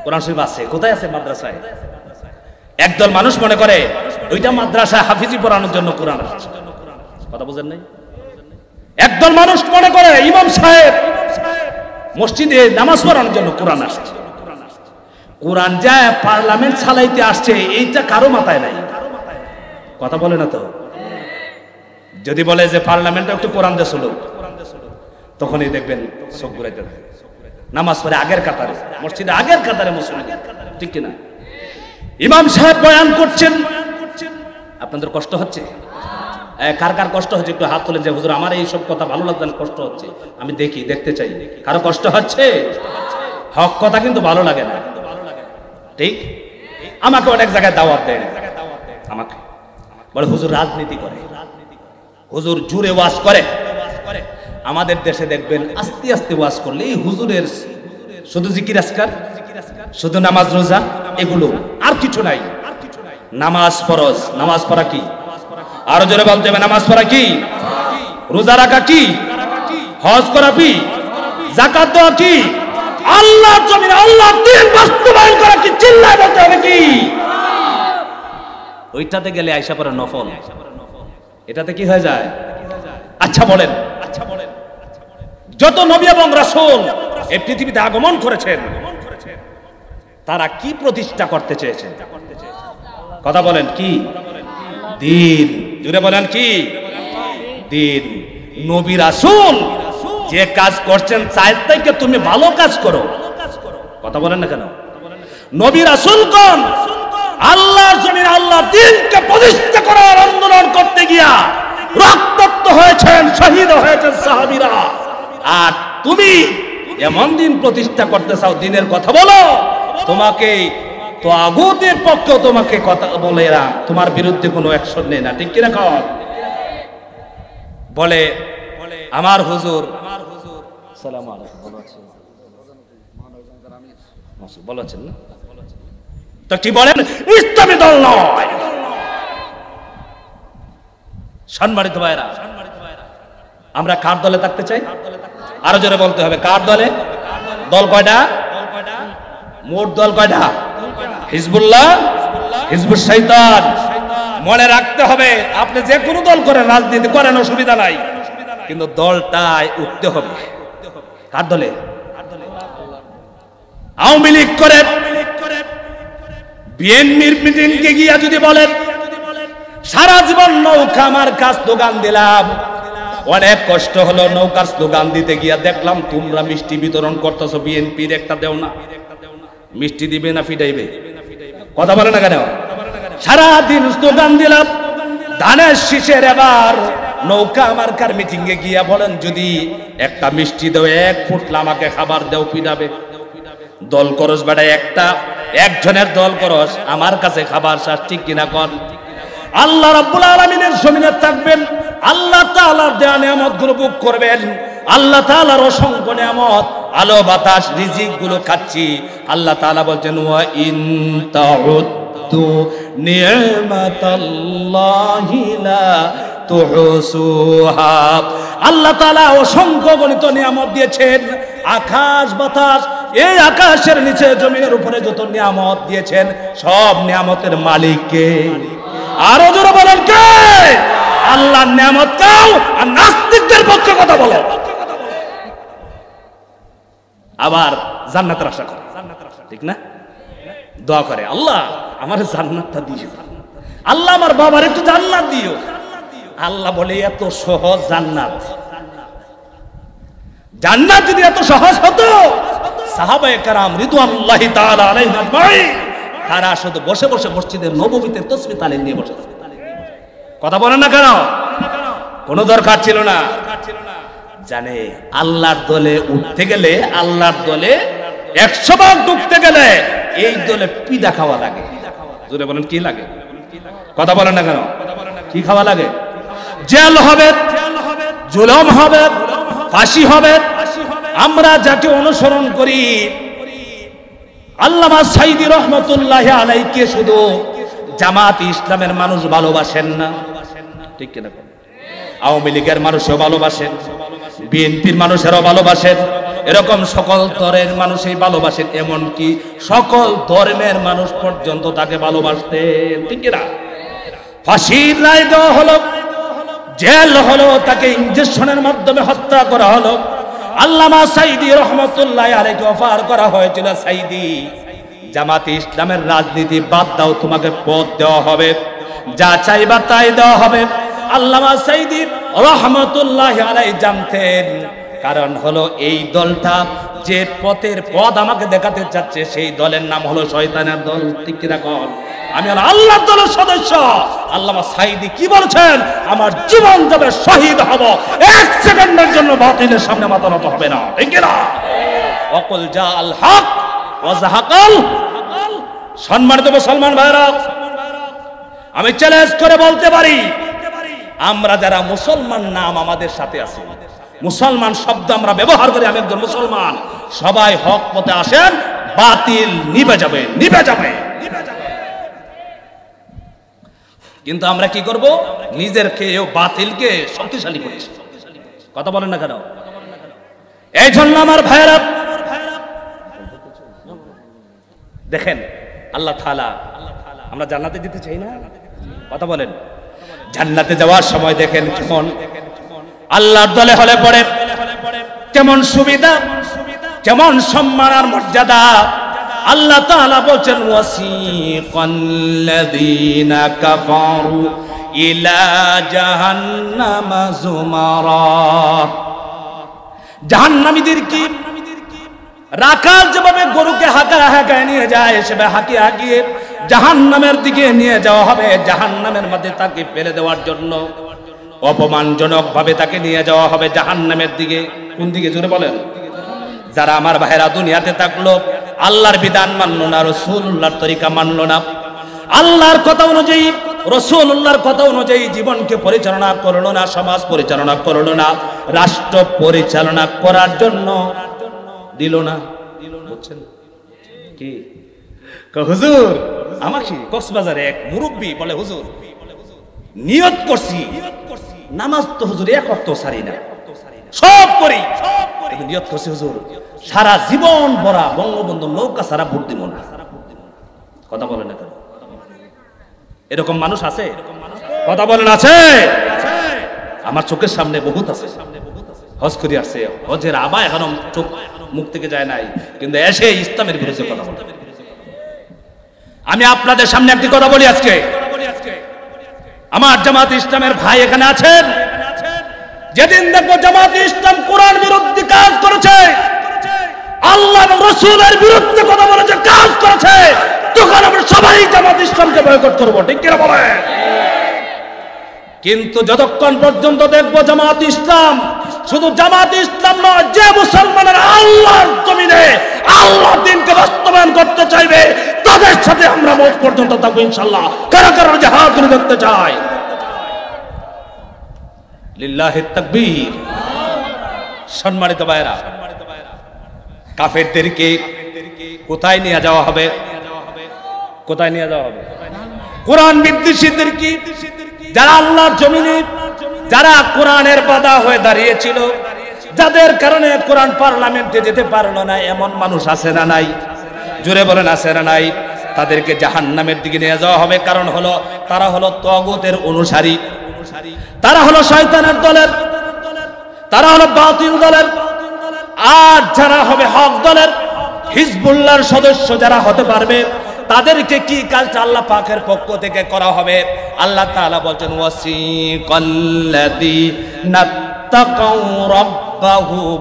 কোরআন শরীফ আছে। কোথায় আছে? মাদ্রাসায়। একদল মানুষ মনে করে ওইটা মাদ্রাসায় হাফিজি পড়ানোর জন্য কোরআন আসছে। কথা বুঝেন নাই? একদল মানুষ মনে করে ইমাম সাহেব মসজিদে নামাজ পড়ানোর জন্য কোরআন আসছে। কোরআন যায় পার্লামেন্ট চালাইতে আসছে, এইটা কারো মাথায় নাই। কথা বলে না তো? যদি বলে যে পার্লামেন্টে একটু কোরআন দেছিল, তখনই দেখবেন চোখ ঘুরাইতে থাকে। নামাজ পড়ে আগের কাতারে, মসজিদে আগের কাতারে মুসলিম, ঠিক কিনা? ইমাম সাহেব বয়ান করছেন, আপনাদের কষ্ট হচ্ছে? কার কার কষ্ট হচ্ছে একটু হাত তুলেন যে হুজুর আমার এই সব কথা ভালো লাগছে না, কষ্ট হচ্ছে। আমি দেখি, দেখতে চাই কারো কষ্ট হচ্ছে। হক কথা কিন্তু ভালো লাগে না, ঠিক? আমাকে অনেক জায়গায় দাওয়াত দেয়, আমাকে বলে হুজুর রাজনীতি করে, হুজুর জুড়ে ওয়াজ করে। আমাদের দেশে দেখবেন আস্তে আস্তে ওয়াজ করলে এই হুজুরের শুধু জিকির আজকার, শুধু নামাজ রোজা, এগুলো আর কিছু নাই। নামাজ ফরজ, নামাজ পড়া কি? আরো জোরে বলতে হবে, নামাজ পড়া কি? রোজা রাখা কি? হজ করা কি? যাকাত দেওয়া কি? আল্লাহর জমিনে আল্লাহর দ্বীন বাস্তবায়ন করা কি? চিল্লায় বলতে হবে কি? ওইটাতে গেলে আয়েশা পরে নফল, এটাতে কি হয়ে যায়? আচ্ছা বলেন, যত নবী এবং রাসূল এই পৃথিবীতে আগমন করেছেন, তারা কি প্রতিষ্ঠা করতে চেয়েছেন? কথা বলেন কি? দিন। জুড়ে বলেন কি? দিন। নবী রাসূল যে কাজ করছেন চাই থেকে তুমি ভালো কাজ করো। কথা বলেন না কেন? নবী রাসূলগণ আল্লাহর জমিনে আল্লাহ দ্বীনকে প্রতিষ্ঠা করার আন্দোলন করতে গিয়া রক্তাক্ত হয়েছেন, শহীদ হয়েছেন সাহাবীরা। আর তুমি এমন দিন প্রতিষ্ঠা করতে চাও, দিনের কথা বলো, তোমাকে তাগুতের পক্ষে তোমাকে কথা বলে এরা তোমার বিরুদ্ধে কোনো অ্যাকশন নেই না, ঠিক কিনা কর? বলে আমার হুজুর আসসালামু আলাইকুম বলেছেন না, তো কি বলেন? ইসলামী দল নয়। সম্মানিত ভাইরা, আমরা কার দলে থাকতে চাই? আরো জোরে বলতে হবে, কার দলে? দল কয়টা? মোট দল কয়টা? হিজবুল্লাহ, হিজবুল শয়তান। মনে রাখতে হবে, আপনি যে কোনো দল করেন, রাজনীতি করেন, অসুবিধা নাই, কিন্তু দলটায় উঠতে হবে। কার দলে? আওয়ামী লীগ করে বিএনপির মিটিংকে গিয়া যদি বলেন সারা জীবন নৌকা আমার কাজ দোকান দিলাম, অনেক কষ্ট হলো নৌকার স্লোগান দিতে গিয়া দেখলাম তোমরা মিষ্টি বিতরণ করতেছো, বিএনপির একটা দেও না, মিষ্টি দিবে না ফিটাইবে? কথা বলে না কেন? সারাদিন স্লোগান দিলাম, ধানের শীষের এবার নৌকা আমার কার মিটিং এ গিয়া বলেন যদি একটা মিষ্টি দেও, এক ফুটলা আমাকে খাবার দেও, পিটাবে। দল করস বেটা, একটা একজনের দল করস, আমার কাছে খাবার চাস, ঠিক কিনা কর? আল্লাহ রাব্বুল আলামিনের জমিনে থাকবেন, আল্লাহ তাআলার দেয়া নিয়ামতগুলো ভোগ করবেন, আল্লাহ তাআলার অসংখ্য নিয়ামত, আলো বাতাস রিজিক গুলো খাচ্ছি। আল্লাহ তাআলা বলছেন ওয়া ইন তাউদ্দু নি'মাতাল্লাহি লা তুহসুহা। আল্লাহ তাআলা অসংখ্য গণিত নিয়ামত দিয়েছেন, আকাশ বাতাস, এই আকাশের নিচে জমিনের উপরে যত নিয়ামত দিয়েছেন সব নিয়ামতের মালিক কে? আরো জোরে বলেন কে? আল্লাহর নিয়ামত কাও আর নাস্তিকদের পক্ষে কথা বলো। আবার জান্নাতের আশা করে, ঠিক না? দোয়া করে আল্লাহ আমার জান্নাতটা দিও, আল্লাহ আমার বাবার একটু জান্নাত দিও। আল্লাহ বলে এত সহজ জান্নাত? জান্নাত যদি এত সহজ হতো সাহাবায়ে কেরাম রিদওয়ানুল্লাহি তাআলা আলাইহিম আজমাইন তারা শুধু বসে বসে মসজিদের নববীতে তাসবিহ তালিম নিয়ে বসে। কথা বলেন না কেন? কোনো দরকার ছিল না। জানে আল্লাহর দলে উঠতে গেলে, আল্লাহর দলে 100 ভাগ ঢুকতে গেলে এই দলে পিডা খাওয়া লাগে। জোরে বলেন কি লাগে? কথা বলেন না কেন? কি খাওয়া লাগে? জেল হবে, জুলুম হবে, ফাঁসি হবে। আমরা যাকে অনুসরণ করি আল্লামা সাইদি রহমতুল্লাহি আলাইহিকে শুধু জামাত ইসলামের মানুষ ভালোবাসেন না, ঠিক কিনা? আওয়ামী লীগের মানুষও ভালোবাসেন, বিএনপির মানুষেরও ভালোবাসেন, এরকম সকল দলের মানুষই ভালোবাসেন, এমনকি সকল ধর্মের মানুষ পর্যন্ত তাকে ভালোবাসতেন, ঠিক কিনা? ফাঁসির রায় দেওয়া হলো, জেল হলো, তাকে ইনজেকশনের মাধ্যমে হত্যা করা হলো। আল্লামা সাইদি রহমতুল্লাহি আলাইহিকে অফার করা হয়েছিল, সাইদি জামাতে ইসলামের রাজনীতি বাদ দাও, তোমাকে পদ দেওয়া হবে, যা চাইবা তাই দেওয়া হবে। আল্লামা সাইদি রহমতুল্লাহি আলাইহি জানতেন, কারণ হলো এই দলটা যে পথের পথ আমাকে দেখাতে চাচ্ছে সেই দলের নাম হলো শয়তানের দল, ঠিক কিনা কর? আমি হলো আল্লাহর দলের সদস্য। আল্লামা সাইদি কি বলছেন? আমার জীবন যাবে, শহীদ হব, এক সেকেন্ডের জন্য বাতিলের সামনে মাথা নত হবে না, ঠিক কিনা? ওয়াকুল জাআল হক ওয়া যাহাকাল। সম্মানিত মুসলমান ভাইরা, আমি চ্যালেঞ্জ করে বলতে পারি আমরা যারা মুসলমান নাম আমাদের সাথে আছে, মুসলমান শব্দ আমরা ব্যবহার করি, আমি একজন মুসলমান, সবাই হক পথে আসেন, বাতিল নিভে যাবে, নিভে যাবে। কিন্তু আমরা কি করব? নিজেরকে বাতিলকে শক্তিশালী করছি। কথা বলেন না কেন? এই জন্য আমার ভাইরা দেখেন, আল্লাহ তাআলা, আমরা জান্নাতে যেতে চাই না? কথা বলেন। জান্নাতে যাওয়ার সময় দেখেন কেমন আল্লাহর দলে হলে পড়ে কেমন সুবিধা, কেমন সম্মান আর মর্যাদা। আল্লাহ তাআলা বলেন ওয়াসিকাল্লাযীনা কাফারু ইলা জাহান্নামা যুমারা। জাহান্নামীদের কি রাখাল যেভাবে গরুকে হাঁকায় নিয়ে যায়, সেভাবে হাঁকিয়ে জাহান্নামের দিকে নিয়ে যাওয়া হবে। জাহান্নামের মধ্যে তাকে ফেলে দেওয়ার জন্য অপমানজনক ভাবে তাকে নিয়ে যাওয়া হবে জাহান্নামের দিকে। কোন দিকে জোরে বলেন? যারা আমার ভাইরা দুনিয়াতে থাকলো, আল্লাহর বিধান মানলো না, রাসূলুল্লাহর তরিকা মানলো না, আল্লাহর কথা অনুযায়ী রাসূলুল্লাহর কথা অনুযায়ী জীবনকে পরিচালনা করলো না, সমাজ পরিচালনা করলো না, রাষ্ট্র পরিচালনা করার জন্য দিল না। বুঝছেন কি? হুজুর আমাকে কক্সবাজারে এক মুরব্বী বলে, হুজুর নিয়ত করছি নামাজ তো হুজুর এক ওয়াক্ত সারি না, সব করি, নিয়ত করছি হুজুর সারা জীবন ভরা বঙ্গবন্ধু নৌকা সারা ভোট দিব না। কথা বলেন না কেন? এরকম মানুষ আছে? কথা বলেন আছে? আমার চোখের সামনে বহুত আছে। হজ করে আসছে, হজের আবা এখনো চোখ মুখ থেকে যায় নাই, কিন্তু এসে ইসলামের বিরুদ্ধে কথা বলে। আমি আপনাদের সামনে একটি কথা বলি আজকে, আমার জামাত ইসলামের ভাই এখানে আছেন, যেদিন দেখবো জামাত ইসলাম কোরআন বিরোধী কাজ করেছে, আল্লাহ এবং রাসূলের বিরুদ্ধে কথা বলেছে, কাজ করেছে, তখন আমরা সবাই জামাত ইসলামকে বয়কট করবো। ঠিক কিনা বলেন? কিন্তু যতক্ষণ পর্যন্ত দেখবো জামাত ইসলাম, শুধু জামাত ইসলাম নয়, যে মুসলমানের আল্লাহর জমিনে আল্লাহ দ্বীনকে বাস্তবায়ন করতে চাইবে, তাদের সাথে আমরা মওত পর্যন্ত থাকবো ইনশাআল্লাহ। কারা কারা জিহাদ করে দেখতে চায়? লিল্লাহি তাকবীর। সম্মানিত ভাইরা, কাফেরদেরকে কোথায় নিয়ে যাওয়া হবে? কোথায় নিয়ে যাওয়া হবে? কোরআন বিদ্বেষীদেরকে, যারা আল্লাহর জমিনে, যারা কোরআনের বাধা হয়ে দাঁড়িয়েছিল, যাদের কারণে কোরআন পার্লামেন্টে যেতে পারলো না, এমন মানুষ আছে না নাই? জোরে বলেন আছে না নাই? তাদেরকে জাহান্নামের দিকে নিয়ে যাওয়া হবে। কারণ হলো তারা হলো তাগুতের অনুসারী, তারা হলো শয়তানের দলের, তারা হলো বাতিল দলের। আর যারা হবে হক দলের, হিজবুল্লাহর সদস্য যারা হতে পারবে, তাদেরকে কি কাজটা আল্লাহ পাকের পক্ষ থেকে করা হবে? আল্লাহ তাআলা বলছেন, ওয়াসিকাল্লাযীনা তাকাউ রাব্বাহুম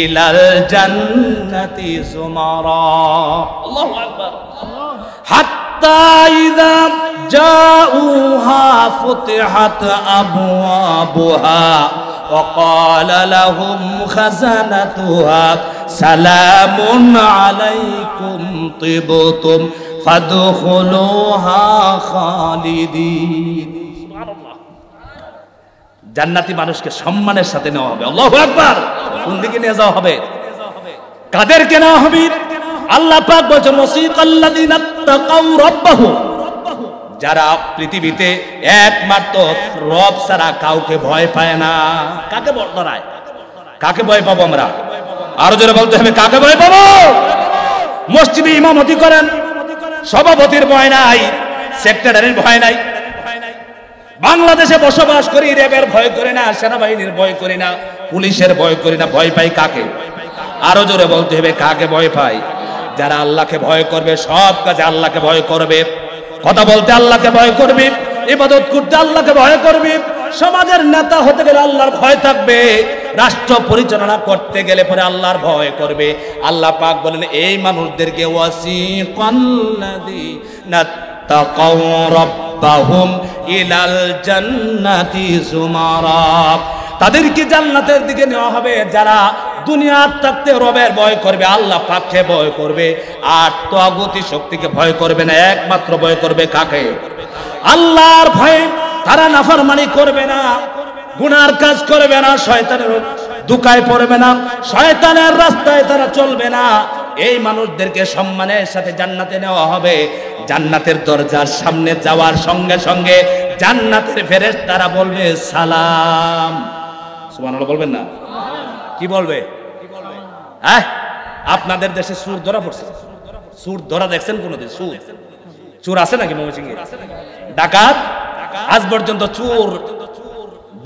ইলাল জান্নাতি যুমারা। আল্লাহু আকবার। হাত্তা ইযা জাউহা ফুতিহাত আবওয়াবুহা ওয়া ক্বালা লাহুম খাযানাতুহা সালামুন আলাইকুম তিবতুম ফাদখুলুহা খালিদিন। সুবহানাল্লাহ। জান্নাতি মানুষকে সম্মানের সাথে নেওয়া হবে। আল্লাহু আকবার। কোন দিকে নিয়ে যাওয়া হবে? কাদেরকে নেওয়া হবে? আল্লাহ পাক বলেন, ওয়াসিকাল্লাযীনা তাকাউ রাব্বাহুম, যারা পৃথিবীতে একমাত্র রব ছাড়া কাউকে ভয় পায় না। কাকে ডরায়? কাকে ভয় পাবো আমরা? আরো জোরে বলতে হবে, কাকে ভয় পাবো? মসজিদে ইমামতি করেন, সভাপতির ভয় নাই, সেক্রেটারির ভয় নাই। বাংলাদেশে বসবাস করি, র্যাবের ভয় করে না, সেনাবাহিনীর ভয় করি না, পুলিশের ভয় করি না। ভয় পাই কাকে? আরো জোরে বলতে হবে, কাকে ভয় পাই? যারা আল্লাহকে ভয় করবে, সব কাজে আল্লাহকে ভয় করবে, কথা বলতে আল্লাহকে ভয় করবে, ইবাদত করতে আল্লাহকে ভয় করবে, সমাজের নেতা হতে গেলে আল্লাহর ভয় থাকবে, রাষ্ট্র পরিচালনা করতে গেলে পরে আল্লাহর ভয় করবে। আল্লাহ পাক বলেন, এই মানুষদেরকে ওয়াসিকাল্লাযীনা তাকাউ রাব্বাহুম ইলাল জান্নাতি যুমারা, তাদেরকে জান্নাতের দিকে নেওয়া হবে যারা দুনিয়ার থাকতে রবের ভয় করবে, আল্লাহ পাককে ভয় করবে, আর তাগুতি শক্তিকে ভয় করবে না। একমাত্র ভয় করবে কাকে? আল্লাহর ভয়ে। তারা নাফরমানি করবে না, গুনার কাজ করবে না, শয়তানের ধোঁকায় পড়বে না, শয়তানের রাস্তায় তারা চলবে না। এই মানুষদেরকে সম্মানের সাথে জান্নাতে নেওয়া হবে। জান্নাতের দরজার সামনে যাওয়ার সঙ্গে সঙ্গে জান্নাতের ফেরেশতারা বলবে সালাম। সুবহানাল্লাহ বলবেন না? কি বলবে? হ্যাঁ, আপনাদের দেশে সুর ধরা পড়ছে। সুর ধরা দেখছেন কোনদিন? চোর আছে নাকি ময়মনসিংহে? ডাকাত? আজ পর্যন্ত চোর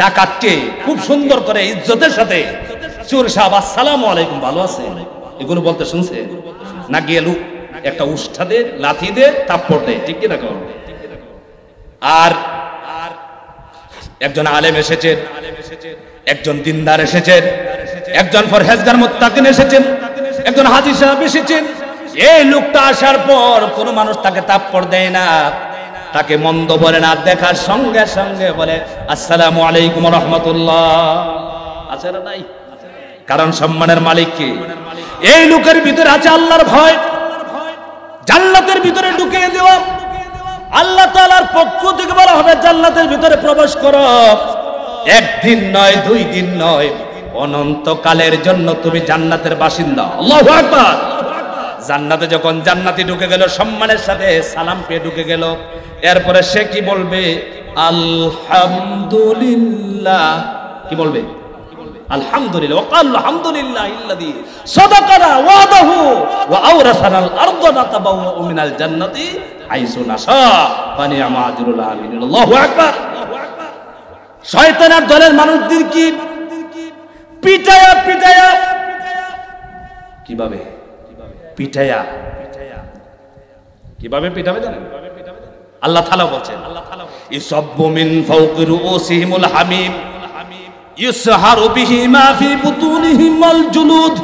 ডাকাতকে খুব সুন্দর করে ইজ্জতের সাথে চোর সাহেব আসসালামু আলাইকুম, ভালো আছে, এগুলো বলতে শুনছে না? গেলু একটা উষ্ঠা দে, লাথি দে, থাপ্পড় দে, ঠিক কিনা? আর একজন আলেম এসেছেন, একজন দিনদার এসেছেন, একজন পরহেজগার মুত্তাকিন এসেছেন, একজন হাজী সাহেব এসেছেন। এই লোকটা আসার পর কোনো মানুষ তাকে তাপ্পড় দেয় না, তাকে মন্দ বলে না, দেখার সঙ্গে সঙ্গে বলে আসসালামু আলাইকুম রাহমাতুল্লাহ। আছে না নাই? কারণ সম্মানের মালিক কি? এই লোকের ভিতরে আছে আল্লাহর ভয়। জান্নাতের ভিতরে ঢুকিয়ে দেওয়া, আল্লাহ তাআলার পক্ষ থেকে বলা হবে জান্নাতের ভিতরে প্রবেশ করো। একদিন নয়, 2 দিন নয়, অনন্তকালের জন্য তুমি জান্নাতের বাসিন্দা। আল্লাহু আকবার। জান্নাতে যখন জান্নাতি ঢুকে গেল, সম্মানের সাথে সালাম পেয়ে ঢুকে গেল, এরপরে সে কি বলবে? আলহামদুলিল্লাহ। কি বলবে? আলহামদুলিল্লাহ। আলহামদুলিল্লাহিল্লাযী সাদাকানা ওয়াদাহু ওয়া আওরাসানাল আরদা নাতাবাওয়াউ মিনাল জান্নাতি হাইসু নাশা ফানিআমা আজরুল আমিলিন। আল্লাহু আকবার। শয়তানের দলের মানুষদের কি পিটায়া পিটায়া, কিভাবে পিটায়া, কিভাবে পিটাবে জানেন? আল্লাহ তাআলা বলেন ইসাব্বু মিন ফাওকি রুউসিহিমুল হামিম ইসহারু বিহি মা ফি বুতুনিহিমুল জুলুদ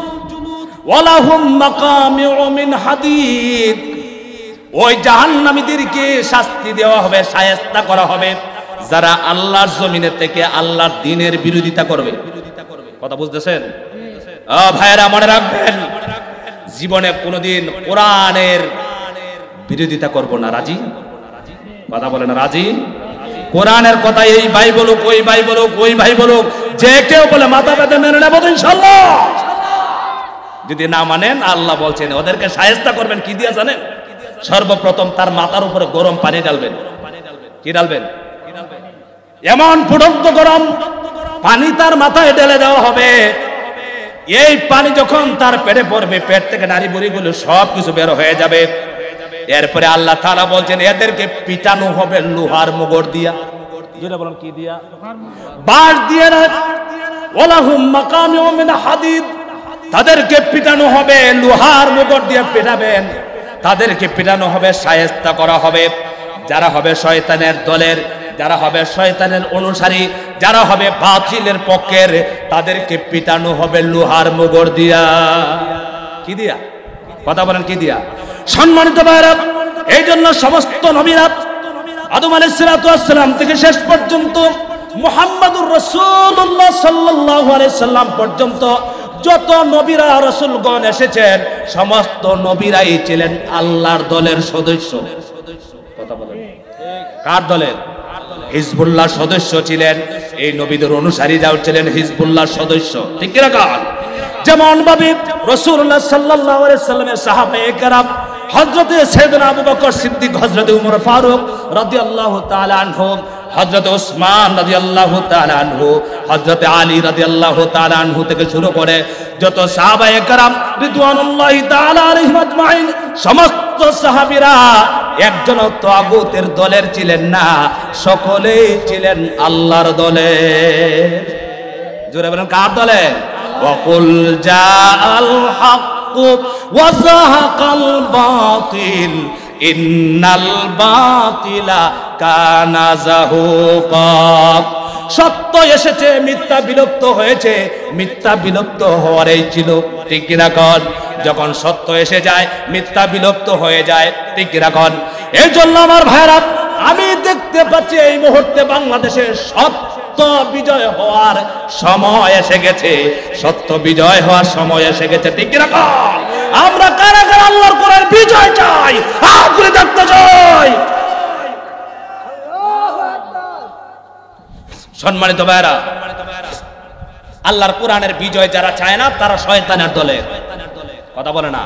ওয়া লাহুম মাকামিউ মিন হাদিদ। ওই জাহান্নামীদেরকে শাস্তি দেওয়া হবে, শায়েস্তা করা হবে যারা আল্লাহর জমিনে থেকে আল্লাহর দ্বীনের বিরোধিতা করবে। কথা বুঝতেছেন? ভাইয়েরা মনে রাখবেন, জীবনে কোনোদিন কোরআনের বিরোধিতা করব না। রাজি? কথা বলে না রাজি? কোরআনের কথা এই ভাই বলুক, ওই ভাই বলুক, ওই ভাই বলুক, যে কেউ বলে মাথা পেতে মেনে নেব ইনশাআল্লাহ। যদি না মানেন, আল্লাহ বলছেন ওদেরকে শায়েস্তা করবেন কি দিয়া জানেন? সর্বপ্রথম তার মাথার উপরে গরম পানি ঢালবেন। কি ঢালবেন? এমন ফুটন্ত গরম পানি তার মাথায় ঢেলে দেওয়া হবে। এই পানি যখন তার পেটে পড়বে, পেট থেকে নারী বুড়িগুলো সব কিছু বের হয়ে যাবে। এরপরে আল্লাহ তাআলা বলছেন এদেরকে পিটানো হবে লোহার মোগর দিয়া। যেটা বলেন কি দিয়া? বাঁশ দিয়ে না। ওয়ালাহুম মাকামিউ মিন হাদিদ। তাদেরকে পিটানো হবে লোহার মোগর দিয়ে পিটাবেন। তাদেরকে পিটানো হবে, শায়েস্তা করা হবে। যারা হবে শয়তানের দলের, যারা হবে শয়তানের অনুসারী, যারা হবে বাতিলের পক্ষের, তাদেরকে পিটানো হবে লোহার মোগর দিয়া। কি দিয়া? কথা বলেন কি দিয়া? সম্মানিত ভাইরা, এই জন্য সমস্ত নবীরা আদম আলাইহিস সালাতু ওয়াস সালাম থেকে শেষ পর্যন্ত মুহাম্মদুর রাসূলুল্লাহ সাল্লাল্লাহু আলাইহি সাল্লাম পর্যন্ত যত নবীরা রাসূলগণ এসেছেন, সমস্ত নবীরাই ছিলেন আল্লাহর দলের সদস্য। কথা বলেন কার দলের? হিজবুল্লাহর সদস্য ছিলেন। এই নবীদের অনুসারীরাও ছিলেন হিজবুল্লাহর সদস্য। ঠিক কি না? যেমন ভাবে রাসূলুল্লাহ সাল্লাল্লাহু আলাইহি সাল্লামের সাহাবায়ে কেরাম হযরতে সাইয়েদনা আবু বকর সিদ্দিক, হযরতে উমর ফারুক রাদিয়াল্লাহু তাআলা আনহু, হযরতে ওসমান রাদিয়াল্লাহু তাআলা আনহু, হযরতে আলী রাদিয়াল্লাহু তাআলা আনহু থেকে শুরু করে যত সাহাবায়ে কেরাম রিদওয়ানুল্লাহি তাআলা আলাইহিম আজমাইন, সমস্ত সাহাবীরা একজন তাগুতের দলের ছিলেন না, সকলেই ছিলেন আল্লাহর দলের। জোরে বলেন কার দলের? ওয়াকুল জাআল হাক্কু ওয়া যাহাকাল বাতিল ইন্নাল বাতিলা কানা যাহুকা। সত্য এসেছে, মিথ্যা বিলুপ্ত হয়েছে। মিথ্যা বিলুপ্ত হওয়ারই ছিল। ঠিক কিনা কন? যখন সত্য এসে যায়, মিথ্যা বিলুপ্ত হয়ে যায়। ঠিক কিনা কন? এই জন্য আমার ভাইরা, আমি দেখতে পাচ্ছি এই মুহূর্তে বাংলাদেশের সত্য বিজয় হওয়ার সময় এসে গেছে। সত্য বিজয় হওয়ার সময় এসে গেছে। ঠিক কিনা কন? আমরা কারা কারা আল্লাহর কোরআন বিজয় চাই? হাত তুলে দেখতে চাই। সম্মানিত ভাইরা, আল্লাহর কোরআনের বিজয় যারা চায় না, তারা শয়তানের দলের। কথা বলে না।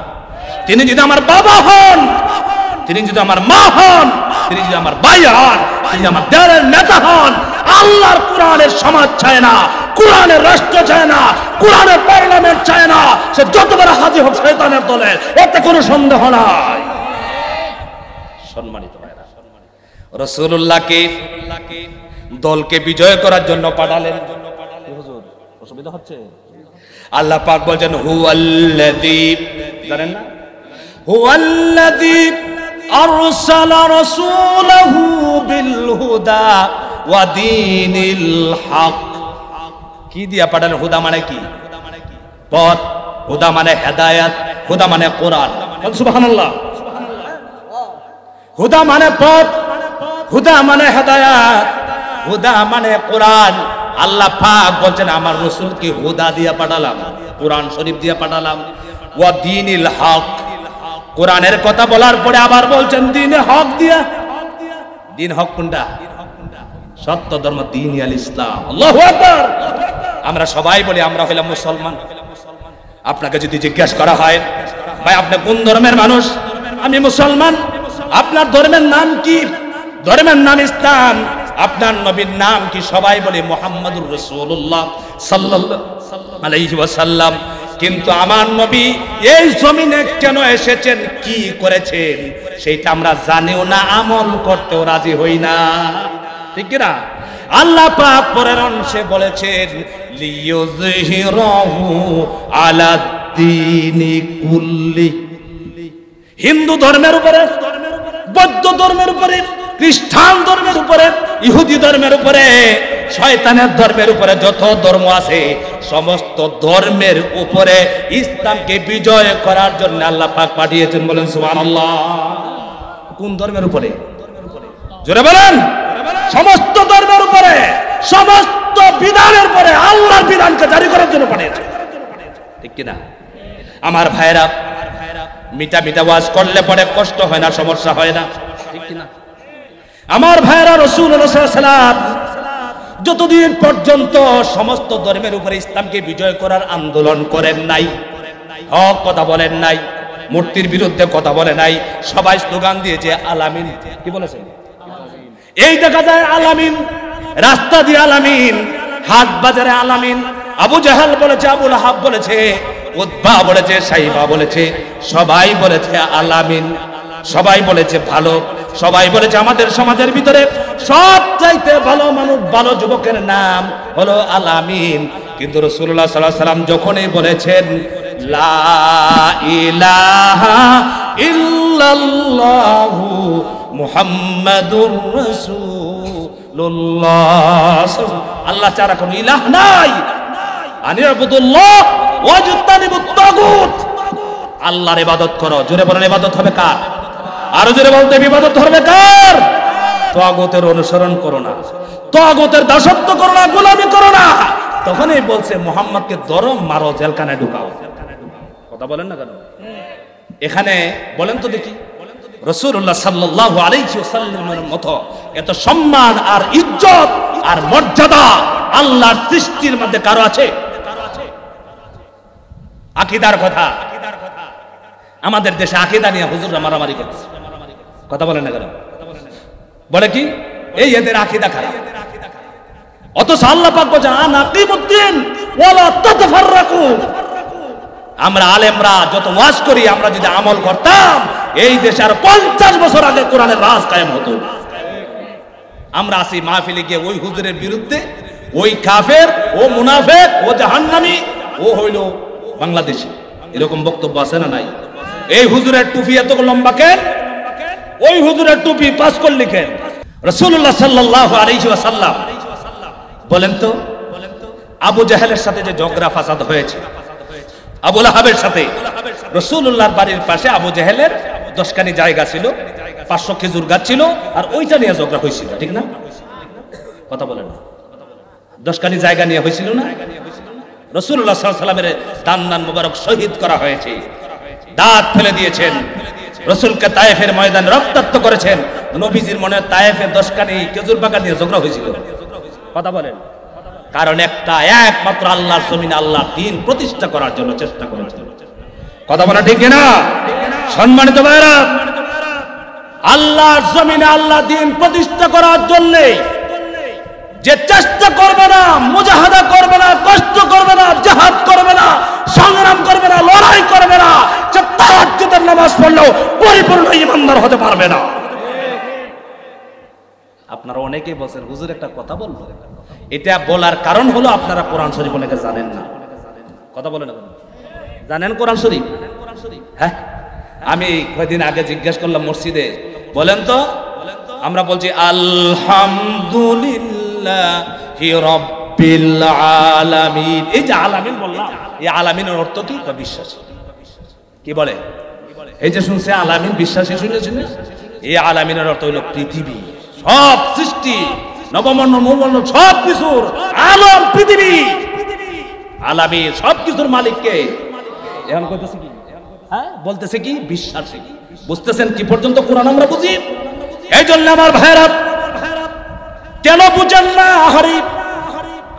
তিনি যদি আমার বাবা হন, তিনি যদি আমার মা হন, তিনি যদি আমার ভাই হন, তিনি আমার দলের নেতা হন, আল্লাহর কোরআনের সমাজ চায় না, কোরআনের রাষ্ট্র চায় না, কোরআনের পার্লামেন্ট চায় না, সে যত বড় হাজি হোক শয়তানের দলের, এতে কোনো সন্দেহ নাই। সম্মানিত ভাইরা, রাসূলুল্লাহকে দলকে বিজয় করার জন্য পাঠালেন। হুজুর অসুবিধা হচ্ছে? আল্লাহ পাক বলেন হুয়াল্লাযী, জানেন না? হুয়াল্লাযী আরসালা রাসূলাহু বিল হুদা ওয়া দীনিল হক। কি দিয়া পাঠালেন? হুদা মানে কি? পথ, হুদা মানে হেদায়েত, হুদা মানে কোরআন। সুবহানাল্লাহ। হুদা মানে পথ, হুদা মানে হেদায়েত, হুদা মানে কোরআন। আল্লাহ পাক বলেন আমার রাসূলকে হুদা দিয়ে পাঠালাম, কোরআন শরীফ দিয়ে পাঠালাম। ওয়া দীনিল হক, কোরআনের কথা বলার পরে আবার বলছেন দ্বীনে হক দিয়া। দ্বীন হক কোনটা? সত্য ধর্ম, দ্বীন আল ইসলাম। আল্লাহু আকবার। আমরা সবাই বলি আমরা হইলাম মুসলমান। আপনাকে যদি জিজ্ঞাসা করা হয় ভাই আপনি কোন ধর্মের মানুষ, আমি মুসলমান। আপনার ধর্মের নাম কি? ধর্মের নাম ইসলাম। আপনার নবীর নাম কি? সবাই বলে মুহাম্মাদুর রাসূলুল্লাহ সাল্লাল্লাহু আলাইহি ওয়াসাল্লাম। কিন্তু আমার নবী এই জমিনে কেন এসেছেন, কি করেছেন, সেটা আমরা জানিও না, আমল করতেও রাজি হই না, ঠিক কি না? আল্লাহ পাক পরের অংশে বলেছেন লিইয়ুযহিরাহু আলা দ্বীনি কুল্লি। হিন্দু ধর্মের উপরে, বৌদ্ধ ধর্মের উপরে, খ্রিস্টান ধর্মের উপরে, ইহুদি ধর্মের উপরে, শয়তানের ধর্মের উপরে, যত ধর্ম আছে সমস্ত ধর্মের উপরে ইসলামকে বিজয় করার জন্য আল্লাহ পাক পাঠিয়েছেন। বলেন সুবহানাল্লাহ। কোন ধর্মের উপরে? জোরে বলেন। সমস্ত ধর্মের উপরে, সমস্ত বিধানের উপরে আল্লাহর বিধানকে জারি করার জন্য পাঠিয়েছেন, ঠিক কি না? আমার ভাইরা, মিটা মিটা ওয়াজ করলে পরে কষ্ট হয় না, সমস্যা হয় না, ঠিক কি না? আমার ভাইরা, রাসূলুল্লাহ সাল্লাল্লাহু আলাইহি ওয়াসাল্লাম যতদিন পর্যন্ত সমস্ত ধর্মের উপরে ইসলামকে বিজয় করার আন্দোলন করেন নাই, হক কথা বলেন নাই, মূর্তির বিরুদ্ধে কথা বলে নাই, সবাই স্লোগান দিয়েছে আলামিন। কি বলেছেন? এই দেখা যায় আলামিন, রাস্তা দিয়ে আলামিন, হাট বাজারে আলামিন। আবু জাহাল বলেছে, আবু লাহাব বলেছে, উতবা বলেছে, সাইবা বলেছে, সবাই বলেছে আলামিন, সবাই বলেছে ভালো, সবাই বলেছে আমাদের সমাজের ভিতরে সবচাইতে ভালো মানুষ, ভালো যুবকের নাম হলো আলামিন। কিন্তু রাসূলুল্লাহ সাল্লাল্লাহু আলাইহি ওয়াসাল্লাম যখনই বলেছেন লা ইলাহা ইল্লাল্লাহু মুহাম্মাদুর রাসূলুল্লাহ, আল্লাহ ছাড়া কোনো ইলাহ নাই, আনিবুদুল্লাহ ওয়াজতানিবুত তাগুত, আল্লাহর ইবাদত করো। জোরে বলেন ইবাদত হবে কার? আরো জোরে বলতে, ইবাদত হবে কার? তাগুতের অনুসরণ করো না, তাগুতের দাসত্ব করো না, গোলামি করো না। তখনই বলছে মুহাম্মদকে ধরো, মারো, জেলখানায় ঢুকাও। কথা বলেন না কেন? এখানে বলেন তো দেখি, রাসূলুল্লাহ সাল্লাল্লাহু আলাইহি ওয়াসাল্লামের মতো এত সম্মান আর ইজ্জত আর মর্যাদা আল্লাহর সৃষ্টির মধ্যে কারো আছে? আকীদার কথা, আমাদের দেশে আকীদা নিয়ে হুজুররা মারামারি করছে। কথা বলেন না কেন? বলে কি এই এদের আকীদা খারাপ, অথচ আল্লাহ পাক বলেন আনাকিমুদ্দিন ওয়ালা তাতাফাররাকু। আমরা আলেমরা যত ওয়াজ করি, আমরা যদি আমল করতাম এই দেশে আর 50 বছর আগে কোরআনের রাজ কায়েম হতো। আমরা আসি মাহফিলে গিয়ে ওই হুজুরের বিরুদ্ধে, ওই কাফের, ও মুনাফিক, ও জাহান্নামী, ও হইল বাংলাদেশী, এরকম বক্তব্য আছে না নাই? এই হুজুরের টুপি এত লম্বা কেন? ওই হুজুরের টুপি 5 কল লিখেন। রাসূলুল্লাহ সাল্লাল্লাহু আলাইহি ওয়াসাল্লাম বলেন তো, আবু জাহেলের সাথে যে ঝগড়া ফাসাদ হয়েছে, আবু লাহাবের সাথে, রাসূলুল্লাহর বাড়ির পাশে আবু জাহেলের 10 খানি জায়গা ছিল, 500 খেজুর গাছ ছিল, আর ওইটা নিয়ে ঝগড়া হয়েছিল, ঠিক না? কথা বলেন না? 10 খানি জায়গা নিয়ে হয়েছিল না? রাসূলুল্লাহ সাল্লাল্লাহু আলাইহি ওয়াসাল্লামের দান মুবারক শহীদ করা হয়েছে, দাঁত ফেলে দিয়েছেন, রাসূলকে তায়েফের ময়দানে রক্তাক্ত করেছেন। নবীজির মনে তায়েফে 10 খানি খেজুর বাগান নিয়ে ঝগড়া হয়েছিল। কথা বলেন? কারণ একমাত্র আল্লাহর জমিনে আল্লাহর দ্বীন প্রতিষ্ঠা করার জন্য চেষ্টা করেছেন। কথা বলা ঠিক না? সম্মানিত ভাইরা, আল্লাহর জমিনে আল্লাহ দ্বীন প্রতিষ্ঠা করার জন্য যে চেষ্টা করবে না, মুজাহাদা করবে না, কষ্ট করবে না, জিহাদ করবে না, সংগ্রাম করবে না, লড়াই করবে না, যে তাহাজ্জুদের নামাজ পড়লেও পরিপূর্ণ ঈমানদার হতে পারবে না। আপনারা অনেকেই বলেন হুজুর একটা কথা বলবো, এটা বলার কারণ হলো আপনারা কোরআন শরীফ অনেকে জানেন না। কথা বলেন না? জানেন কোরআন শরীফ? হ্যাঁ, আমি কয়েকদিন আগে জিজ্ঞেস করলাম মসজিদে, বলেন তো, আমরা বলছি আলহামদুলিল্লাহি রাব্বিল আলামিন, এই যে আলামিন বললাম, এই আলামিনের অর্থ কি? বিশ্বাসী। কি বলে? এই যে শুনছে আলামিন, বিশ্বাসী শুনেছেন, এই আলামিনের অর্থ হলো পৃথিবী, সব সৃষ্টি, নবমণ্ডল মূলমণ্ডল সব কিছুর আলম পৃথিবী। আলামিন সব কিছুর মালিককে এখন কইতেছে কি? হ্যাঁ, বলতেছে কি? বিশ্বাসী। বুঝতেছেন কি পর্যন্ত কোরআন আমরা বুঝি? এই জন্য আমার ভাইরা কেন বুঝেন না? হারিফ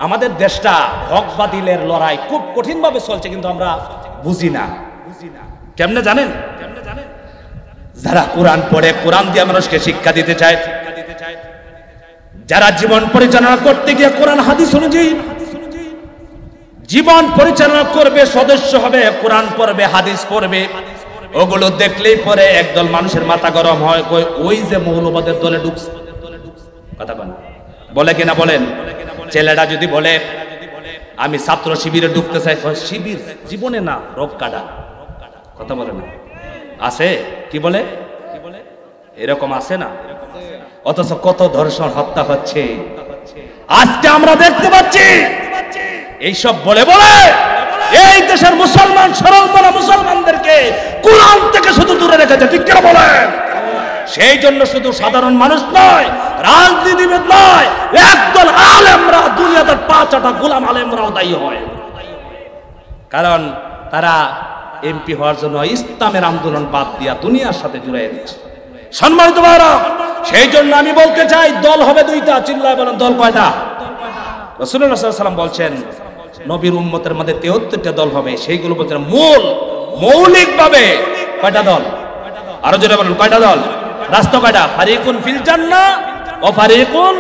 আমাদের দেশটা হক বাতিলের লড়াই খুব কঠিন ভাবে চলছে, কিন্তু আমরা বুঝি না। কেমনে জানেন? যারা কোরআন পড়ে, কোরআন দিয়ে মানুষকে শিক্ষা দিতে চায়, যারা জীবন পরিচালনা করতে গিয়ে কোরআন হাদিস অনুযায়ী জীবন পরিচালনা করবে, সদস্য হবে, কোরআন পড়বে, হাদিস পড়বে, ওগুলো দেখলেই পরে একদল মানুষের মাথা গরম হয়, ওই যে মৌলবাদের দলে ঢুকছে। কথা বলেন, বলে কিনা বলেন? ছেলেটা যদি বলে আমি ছাত্র শিবিরে ঢুকতে চাই, শিবির জীবনে না, রোগ কাটা। কথা বলে না? আছে কি বলে? এরকম আছে না? অথচ কত ধর্ষণ, হত্যা হচ্ছে আজকে আমরা দেখতে পাচ্ছি। এইসব বলে বলে এই দেশের মুসলমান, সরল মনা মুসলমানদেরকে কোরআন থেকে শুধু দূরে রেখেছে। ঠিক কেন বলেন? সেই জন্য শুধু সাধারণ মানুষ নয়, রাজনীতিবিদ নয়, একদল আলেমরা, দুনিয়াতে 5-8 গোলাম আলেমরাও দায়ী হয়। কারণ তারা এমপি হওয়ার জন্য ইসলামের আন্দোলন বাদ দিয়া দুনিয়ার সাথে জুড়ে দিচ্ছে। সম্মানিত ভাইরা, সেই জন্য আমি বলতে চাই, দল হবে 2টা। চিল্লায় বলেন, দল কয়টা? রাসূলুল্লাহ সাল্লাল্লাহু আলাইহি ওয়াসাল্লাম বলছেন নবীর উম্মতের মধ্যে 73টা দল হবে। সেইগুলো বলছেন মৌলিকভাবে কয়টা দল? আরো জোরে বলেন, কয়টা দল? রাস্তা কয়টা? ফারিকুন ফিল জান্নাহ ওয়া ফারিকুন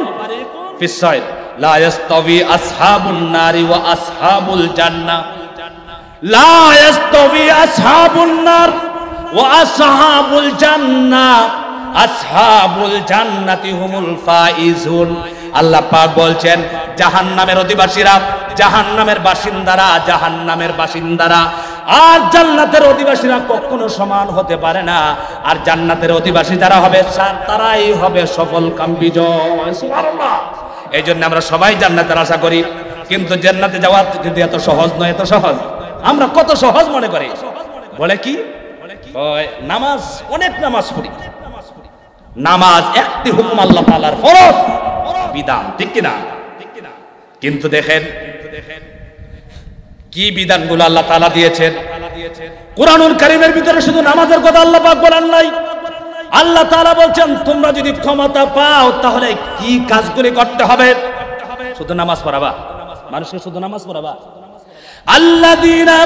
ফিস সাইর। লা ইয়াস্তাবি আসহাবুন নারি ওয়া আসহাবুল জান্নাহ, লা ইয়াস্তাবি আসহাবুন নার ওয়া আসহাবুল জান্নাহ, আসহাবুল জান্নাতি হুমুল ফাইজুন। আল্লাহ পাক বলছেন জাহান্নামের অধিবাসীরা, জাহান্নামের বাসিন্দারা, জাহান্নামের বাসিন্দারা আর জান্নাতের অধিবাসীরা কখনো সমান হতে পারে না। আর জান্নাতের অধিবাসী যারা হবে তারাই হবে সফলকাম, বিজয়। সুবহানাল্লাহ। এই জন্য আমরা সবাই জান্নাতের আশা করি, কিন্তু জান্নাতে যাওয়া কিন্তু এত সহজ নয়। এত সহজ আমরা কত সহজ মনে করি। বলে কি? নামাজ, অনেক নামাজ পড়ি। নামাজ একটি হুকুম, আল্লাহ তাআলার ফরজ বিধান, ঠিক কিনা? কিন্তু দেখেন কি বিধানগুলো আল্লাহ তাআলা দিয়েছেন। কুরআনুল কারীমের ভিতরে শুধু নামাজের কথা আল্লাহ পাক বলেন নাই। আল্লাহ তাআলা বলছেন তোমরা যদি ক্ষমতা পাও তাহলে কি কাজগুলি করতে হবে। শুধু নামাজ পড়াবা? মানুষকে শুধু নামাজ পড়াবা? আল্লাযীনা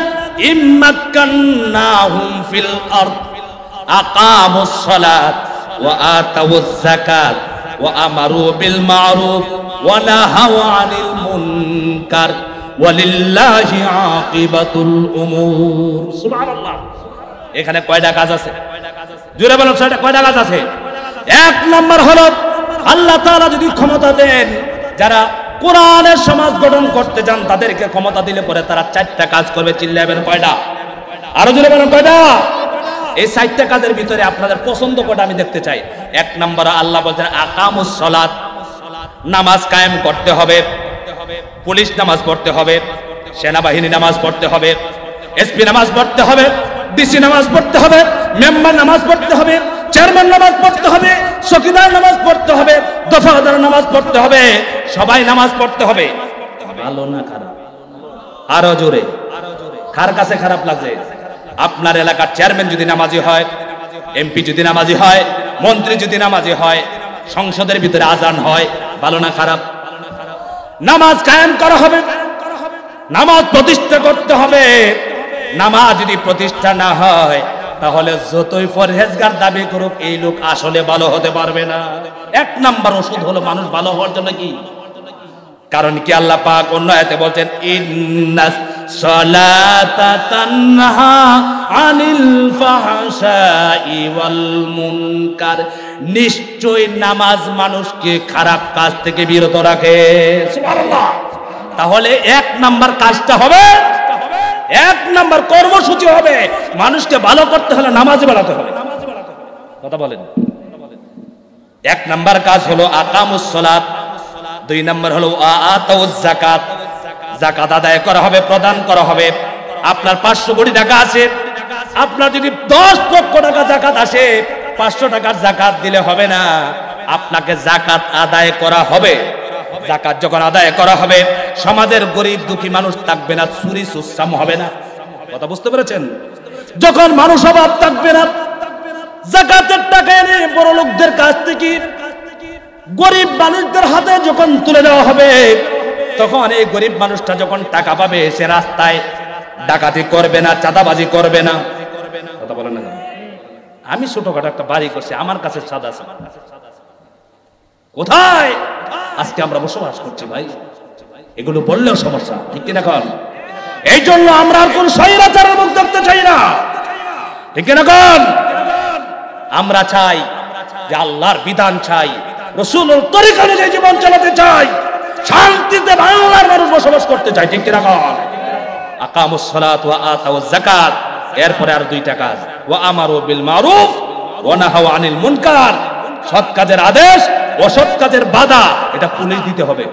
ইম্মাক্কান্নাহুম ফিল আরদ আকামুস সালাত ওয়া আতাউয যাকাত ওয়া আমারু বিল মা'রুফ ওয়া নাহাউ আনিল মুনকার ওয়ালিল্লাহি আকিবাতুল উমুর। সুবহানাল্লাহ। এখানে কয়টা কাজ আছে? জোরে বলেন, কয়টা কাজ আছে? 1 নাম্বার হলো আল্লাহ তাআলা যদি ক্ষমতা দেন, যারা কোরআনের সমাজ গঠন করতে চান তাদেরকে ক্ষমতা দিলে পরে তারা 4টা কাজ করবে। চিল্লাবেন কয়টা? আরো জোরে বলেন কয়টা? এই 4টা কাজের ভিতরে আপনাদের পছন্দ কোনটা আমি দেখতে চাই। 1 নাম্বার আল্লাহ বলেন আকামুস সালাত, নামাজ কায়েম করতে হবে। পুলিশ নামাজ পড়তে হবে, সেনাবাহিনী নামাজ পড়তে হবে, এসপি নামাজ পড়তে হবে, ডিসি নামাজ পড়তে হবে, মেম্বার নামাজ পড়তে হবে, চেয়ারম্যান নামাজ পড়তে হবে, চৌকিদার নামাজ পড়তে হবে, দফাদার নামাজ পড়তে হবে, সবাই নামাজ পড়তে হবে। ভালো না খারাপ? আরো জোরে। কার কাছে খারাপ লাগছে? আপনার এলাকার চেয়ারম্যান যদি নামাজি হয়, এমপি যদি নামাজি হয়, মন্ত্রী যদি নামাজি হয়, সংসদের ভিতরে আজান হয়, ভালো না খারাপ? নামাজ কায়েম করা হবে, নামাজ প্রতিষ্ঠা করতে হবে। নামাজ যদি প্রতিষ্ঠা না হয় তাহলে যতই পরহেজগার দাবি করুক এই লোক আসলে ভালো হতে পারবে না। 1 নাম্বার ওষুধ হলো মানুষ ভালো হওয়ার জন্য কি? কারণ কি আল্লাহ পাক অন্য আয়াতে বলছেন ইন্নাস সালাতা তানহা আনিল ফাহশাই ওয়াল মুনকার, নিশ্চয় নামাজ মানুষকে খারাপ কাজ থেকে বিরত রাখে। সুবহানাল্লাহ। তাহলে 1 নাম্বার কাজটা হবে, 1 নাম্বার কর্মসূচি হবে মানুষকে ভালো করতে হলে নামাজে বাড়াতে হবে। কথা বলেন। 1 নাম্বার কাজ হলো আকামুস সালাত, 2 নাম্বার হলো আতাউয যাকাত, যাকাত আদায় করা হবে, প্রদান করা হবে। আপনার 500 কোটি টাকা আছে, আপনার যদি 10 লক্ষ টাকা যাকাত আসে, 500 টাকার যাকাত দিলে হবে না, আপনাকে যাকাত আদায় করা হবে। যাকাত যখন আদায় করা হবে, সমাজের গরিব দুঃখী মানুষ থাকবে না, চুরি সুসাম হবে না। কথা বুঝতে পেরেছেন? যখন মানুষ অভাব থাকবে না, যাকাতের টাকা এনে বড় লোকদের কাছ থেকে গরিব মানুষদের হাতে যখন তুলে দেওয়া হবে, তখন এই গরিব মানুষটা যখন টাকা পাবে, সে রাস্তায় ডাকাতি করবে না, চাঁদাবাজি করবে না। কথা বলেন না? আমি ছোটখাটো একটা বাড়ি করছি, আমার কাছে সাদা আছে। কোথায় আজকে আমরা বসবাস করছি ভাই? এগুলো বললেও সমস্যা, ঠিক কিনা? কন এই জন্য আমরা আর কোন স্বৈরাচারের মুখ দেখতে চাই না, ঠিক কিনা? কন আমরা চাই যে আল্লাহর বিধান চাই, রাসূলের তরিকা অনুযায়ী জীবন চালাতে চাই, শান্তিতে বাংলার মানুষ বসবাস করতে চাই, ঠিক কিনা? কন আকামুস সালাত ওয়া আতাউজ যাকাত, এরপরে আর দুইটা কাজ, ওয়া আমারু বিল মারুফ ওয়া নাহাউ আনিল মুনকার। সৎ কাজের আদেশ, অসৎ কাজের বাধা, এটা পুলিশ দিতে হবে।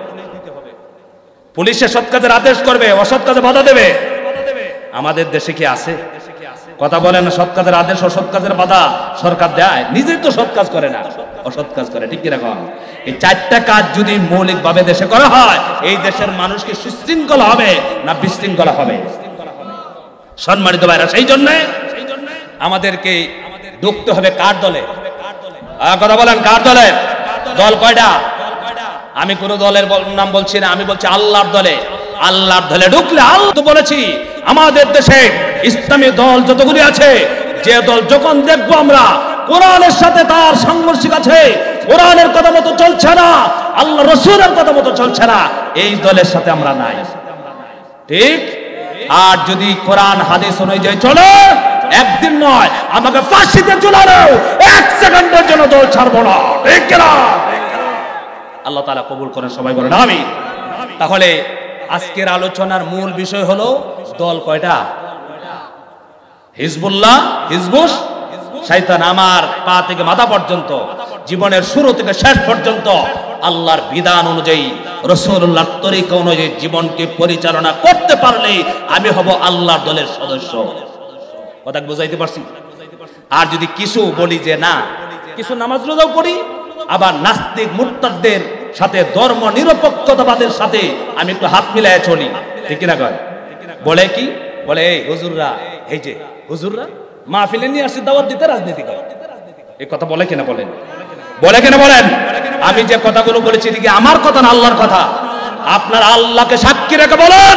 পুলিশে সৎ কাজের আদেশ করবে, অসৎ কাজে বাধা দেবে। আমাদের দেশে কি আছে? কথা বলেন না, সৎ কাজের আদেশ অসৎ কাজের বাধা সরকার দেয়, নিজেই তো সৎ কাজ করে না, অসৎ কাজ করে, ঠিক কিনা? এই 4টা কাজ যদি মৌলিকভাবে দেশে করা হয়, এই দেশের মানুষ কি সুশৃঙ্খলা হবে না বিশৃঙ্খলা হবে? সম্মানিত ভাইরা, সেই জন্য আমাদেরকে ঢুকতে হবে কার দলে? কথা বলেন, কার দলে? দল কয়টা? আমি কোন দলের নাম বলছি না, আমি বলছি আল্লাহর দলে। আল্লাহর দলে ঢুকলে, আল্লাহ তো বলেছি আমাদের দেশে ইসলামী দল যতগুলি আছে, যে দল যখন দেখবো আমরা কোরআনের সাথে তার সাংঘর্ষিক আছে, কোরআনের কথা মতো চলছে না, আল্লাহ রাসূলের কথা মতো চলছে না, এই দলের সাথে আমরা নাই, ঠিক? আর যদি কোরআন হাদিস অনুযায়ী চলে, একদিন নয়, আমাকে ফাঁসিতে ঝুলানো, 1 সেকেন্ডের জন্য দল ছাড়বো না, ঠিক কিনা? আল্লাহ তাআলা কবুল করেন, সবাই বলেন আমিন। তাহলে আজকের আলোচনার মূল বিষয় হলো দল কয়টা? হিজবুল্লাহ, হিজবুস শয়তান। আমার পা থেকে মাথা পর্যন্ত, জীবনের শুরু থেকে শেষ পর্যন্ত আল্লাহর বিধান অনুযায়ী, রাসূলুল্লাহর তরিকা অনুযায়ী জীবনকে পরিচালনা করতে পারলে আমি হব আল্লাহর দলের সদস্য। কথা বুঝাইতে পারছি? আর যদি কিছু বলি যে না, কিছু নামাজ রোজাও পড়ি, আবার নাস্তিক মুরতাদদের সাথে, ধর্ম নিরপেক্ষতাবাদের সাথে আমি একটু হাত মিলায় চলি, ঠিক কিনা? কয় বলে কি বলে, এই হুজুররা, এই যে হুজুররা মাহফিলে নিয়ে আসছে দাওয়াত দিতে, রাজনীতি করে। এই কথা বলে কিনা? বলেন, বলে কিনা? বলেন। আমি যে কথাগুলো বলেছি, এদিকে আমার কথা না আল্লাহর কথা। আপনার আল্লাহকে সাক্ষী রেখে বলেন,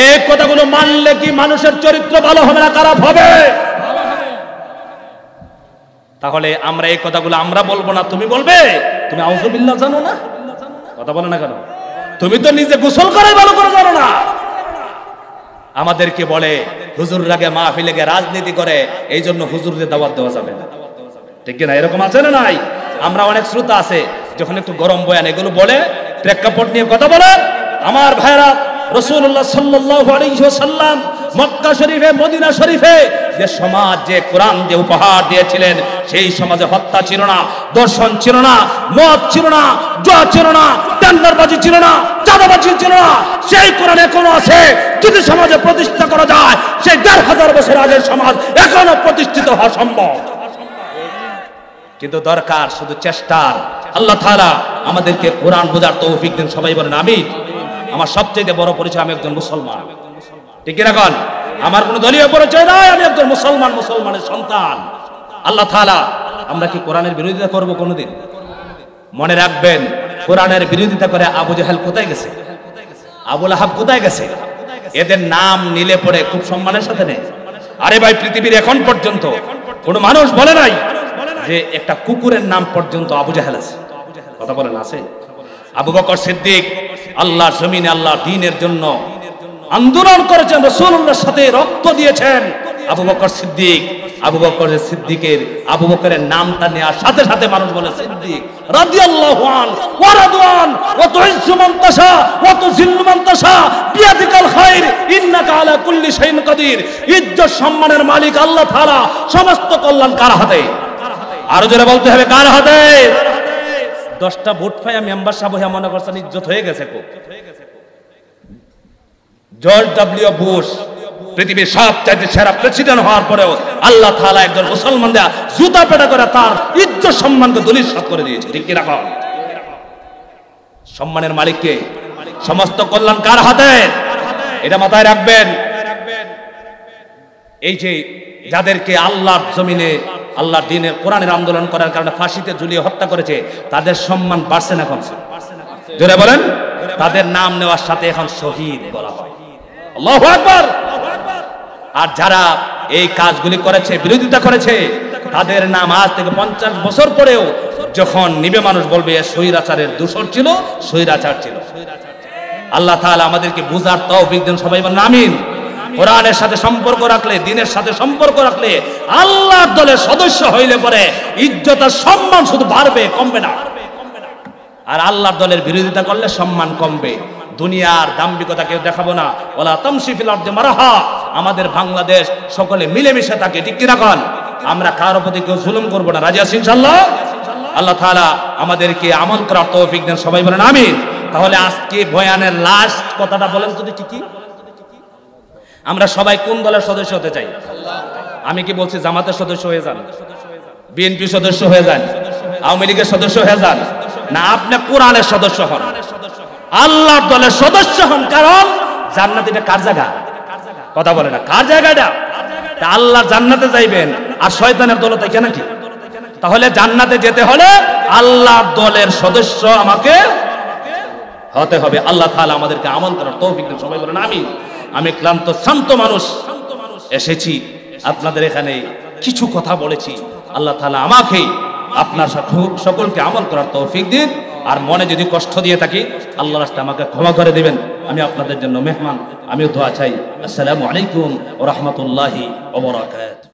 এই কথাগুলো মানলে কি মানুষের চরিত্র ভালো হবে না খারাপ হবে? তাহলে আমরা এই কথাগুলো আমরা বলবো না, তুমি বলবে? তুমি আউযুবিল্লাহ জানো না? কথা বলে না কেন? তুমি তো নিজে গোসল করে ভালো করে জানো না। আমাদেরকে বলে হুজুর লাগে মাহফিলে গিয়ে রাজনীতি করে, এই জন্য হুজুরদের দাওয়াত দেওয়া যাবে না, ঠিক কিনা? এরকম আছে না নাই? আমরা অনেক শ্রোতা আছে, যখন একটু গরম বয়ান এগুলো বলে, প্রেক্ষাপট নিয়ে কথা বলে, আমার ভাইরা, রাসূলুল্লাহ সাল্লাল্লাহু আলাইহি ওয়াসাল্লাম মক্কা শরীফে, মদিনা শরীফে যে সমাজ, যে কোরআন যে উপহার দিয়েছিলেন, সেই সমাজে হত্যা ছিল না, দর্শন ছিল না, মদ ছিল না, জুয়া ছিল না, টেন্ডারবাজি ছিল না, চাঁদাবাজি ছিল না। সেই কোরআন এখনো আছে। যদি সমাজে প্রতিষ্ঠা করা যায়, সেই ১,৫০০ বছর আগের সমাজ এখনো প্রতিষ্ঠিত হওয়া সম্ভব। কিন্তু দরকার শুধু চেষ্টার। আল্লাহ তাআলা আমাদেরকে কোরআন বোঝার তৌফিক দেন, সবাই বলেন আমিন। আমার সবচেয়ে বড় পরিচয়, আমি একজন মুসলমান, ঠিক কিনা? কন আমার কোনো দলীয় পরিচয় নাই, আমি একজন মুসলমান, মুসলমানের সন্তান। আল্লাহ তাআলা, আমরা কি কোরআনের বিরোধিতা করব কোনোদিন? মনে রাখবেন, কোরআনের বিরোধিতা করে আবু জাহেল কোথায় গেছে, আবু লাহাব কোথায় গেছে? এদের নাম নিলে পরে খুব সম্মানের সাথে নেই। আরে ভাই, পৃথিবীর এখন পর্যন্ত কোনো মানুষ বলে নাই যে একটা কুকুরের নাম পর্যন্ত আবু জাহেল আছে। কথা বলেন, আছে? আবু বকর সিদ্দিক আল্লাহর জমিনে আল্লাহর দ্বীনের জন্য আন্দোলন করেছেন, রাসূলুল্লাহর সাথে রক্ত দিয়েছেন। আবু বকর সিদ্দিক, আবু বকর সিদ্দিকের, আবু বকরের নামটা নেওয়ার সাথে সাথে মানুষ বলে সিদ্দিক রাদিয়াল্লাহু আনহু ওয়া রাদওয়ান ওয়া তুইজ্জু মান তাশা ওয়া তুযিল্লু মান তাশা বিয়াদিকাল খায়র ইন্নাকা আলা কুল্লি শাইইন কাদির। ইজ্জত সম্মানের মালিক আল্লাহ তাআলা, সমস্ত কল্যাণ কার হাতে? আরো জোরে বলতে হবে, কার হাতে? 10টা ভোট পাইয়া মেম্বার সাহেব হয়ে মনে করছেন ইজ্জত হয়ে গেছে। জর্জ ডব্লিউ বুশ পৃথিবীর সবচাইতে সেরা প্রেসিডেন্ট হওয়ার পরেও আল্লাহ তাআলা একজন মুসলমানদের জুতা পেটা করে তার ইজ্জত সম্মানকে ধূলিসাৎ করে দিয়েছে। ঠিক কি রকম? সম্মানের মালিক কে? সমস্ত কল্যাণ কার হাতে? এটা মাথায় রাখবেন। এই যে যাদেরকে আল্লাহর জমিনে আল্লাহর দ্বীনের কোরআনের আন্দোলন করার কারণে ফাঁসিতে ঝুলিয়ে হত্যা করেছে, তাদের সম্মান বাড়ছে না কমছে? জোরে বলেন। তাদের নাম নেওয়ার সাথে এখন শহীদ বলা হয়। আল্লাহু আকবার। আর যারা এই কাজগুলি করেছে, বিরোধিতা করেছে, তাদের নাম আজ থেকে 50 বছর পরেও যখন নিবে মানুষ বলবে এ স্বৈরাচারের দূষর ছিল, স্বৈরাচার ছিল। আল্লাহ তাআলা আমাদেরকে বুঝার তৌফিক দেন। সবাই বলেন আমিন। কোরআনের সাথে সম্পর্ক রাখলে, দ্বীনের সাথে সম্পর্ক রাখলে, আল্লাহর দলের সদস্য হইলে পরে ইজ্জত আর সম্মান শুধু বাড়বে, কমবে না। আর আল্লাহর দলের বিরোধিতা করলে সম্মান কমবে। দুনিয়ার দাম্ভিকতা কেউ দেখাবো না। ওয়ালা তামশি ফিল আরদি মারহা। আমাদের বাংলাদেশ সকলে মিলেমিশে থাকে। ঠিক কি না? আমরা কারো প্রতি কেউ জুলুম করবো না। রাজি আছি ইনশাআল্লাহ? আল্লাহ তাআলা আমাদেরকে আমল করার তৌফিক দেন। সবাই বলেন আমিন। তাহলে আজকে বয়ানের লাস্ট কথাটা বলেন তো দেখি কি? আমরা সবাই কোন দলের সদস্য হতে চাই? আমি কি বলছি জামাতের সদস্য হয়ে যান, বিএনপি সদস্য হয়ে যান, আওয়ামী লীগের সদস্য হয়ে যান? না, আপনি কোরআনের সদস্য হন, আল্লাহর দলের সদস্য হন। কারণ জান্নাতিটা কার জায়গা? কথা বলে না, কার জায়গাটা? আল্লাহর জান্নাতে যাইবেন আর শয়তানের দলতে কেন কি? তাহলে জান্নাতে যেতে হলে আল্লাহর দলের সদস্য আমাকে হতে হবে। আল্লাহ তাআলা আমাদেরকে আমল করার তৌফিক দেন। সবাই বলেন আমিন। আমি ক্লান্ত শান্ত মানুষ এসেছি আপনাদের এখানে, কিছু কথা বলেছি। আল্লাহ তাআলা আমাকে আপনার সকলকে আমল করার তৌফিক দিন। আর মনে যদি কষ্ট দিয়ে থাকি, আল্লাহর রাস্তায় আমাকে ক্ষমা করে দিবেন। আমি আপনাদের জন্য মেহমান, আমিও দোয়া চাই। আসসালামু আলাইকুম ওয়া রাহমাতুল্লাহি ওয়া বারাকাতুহু।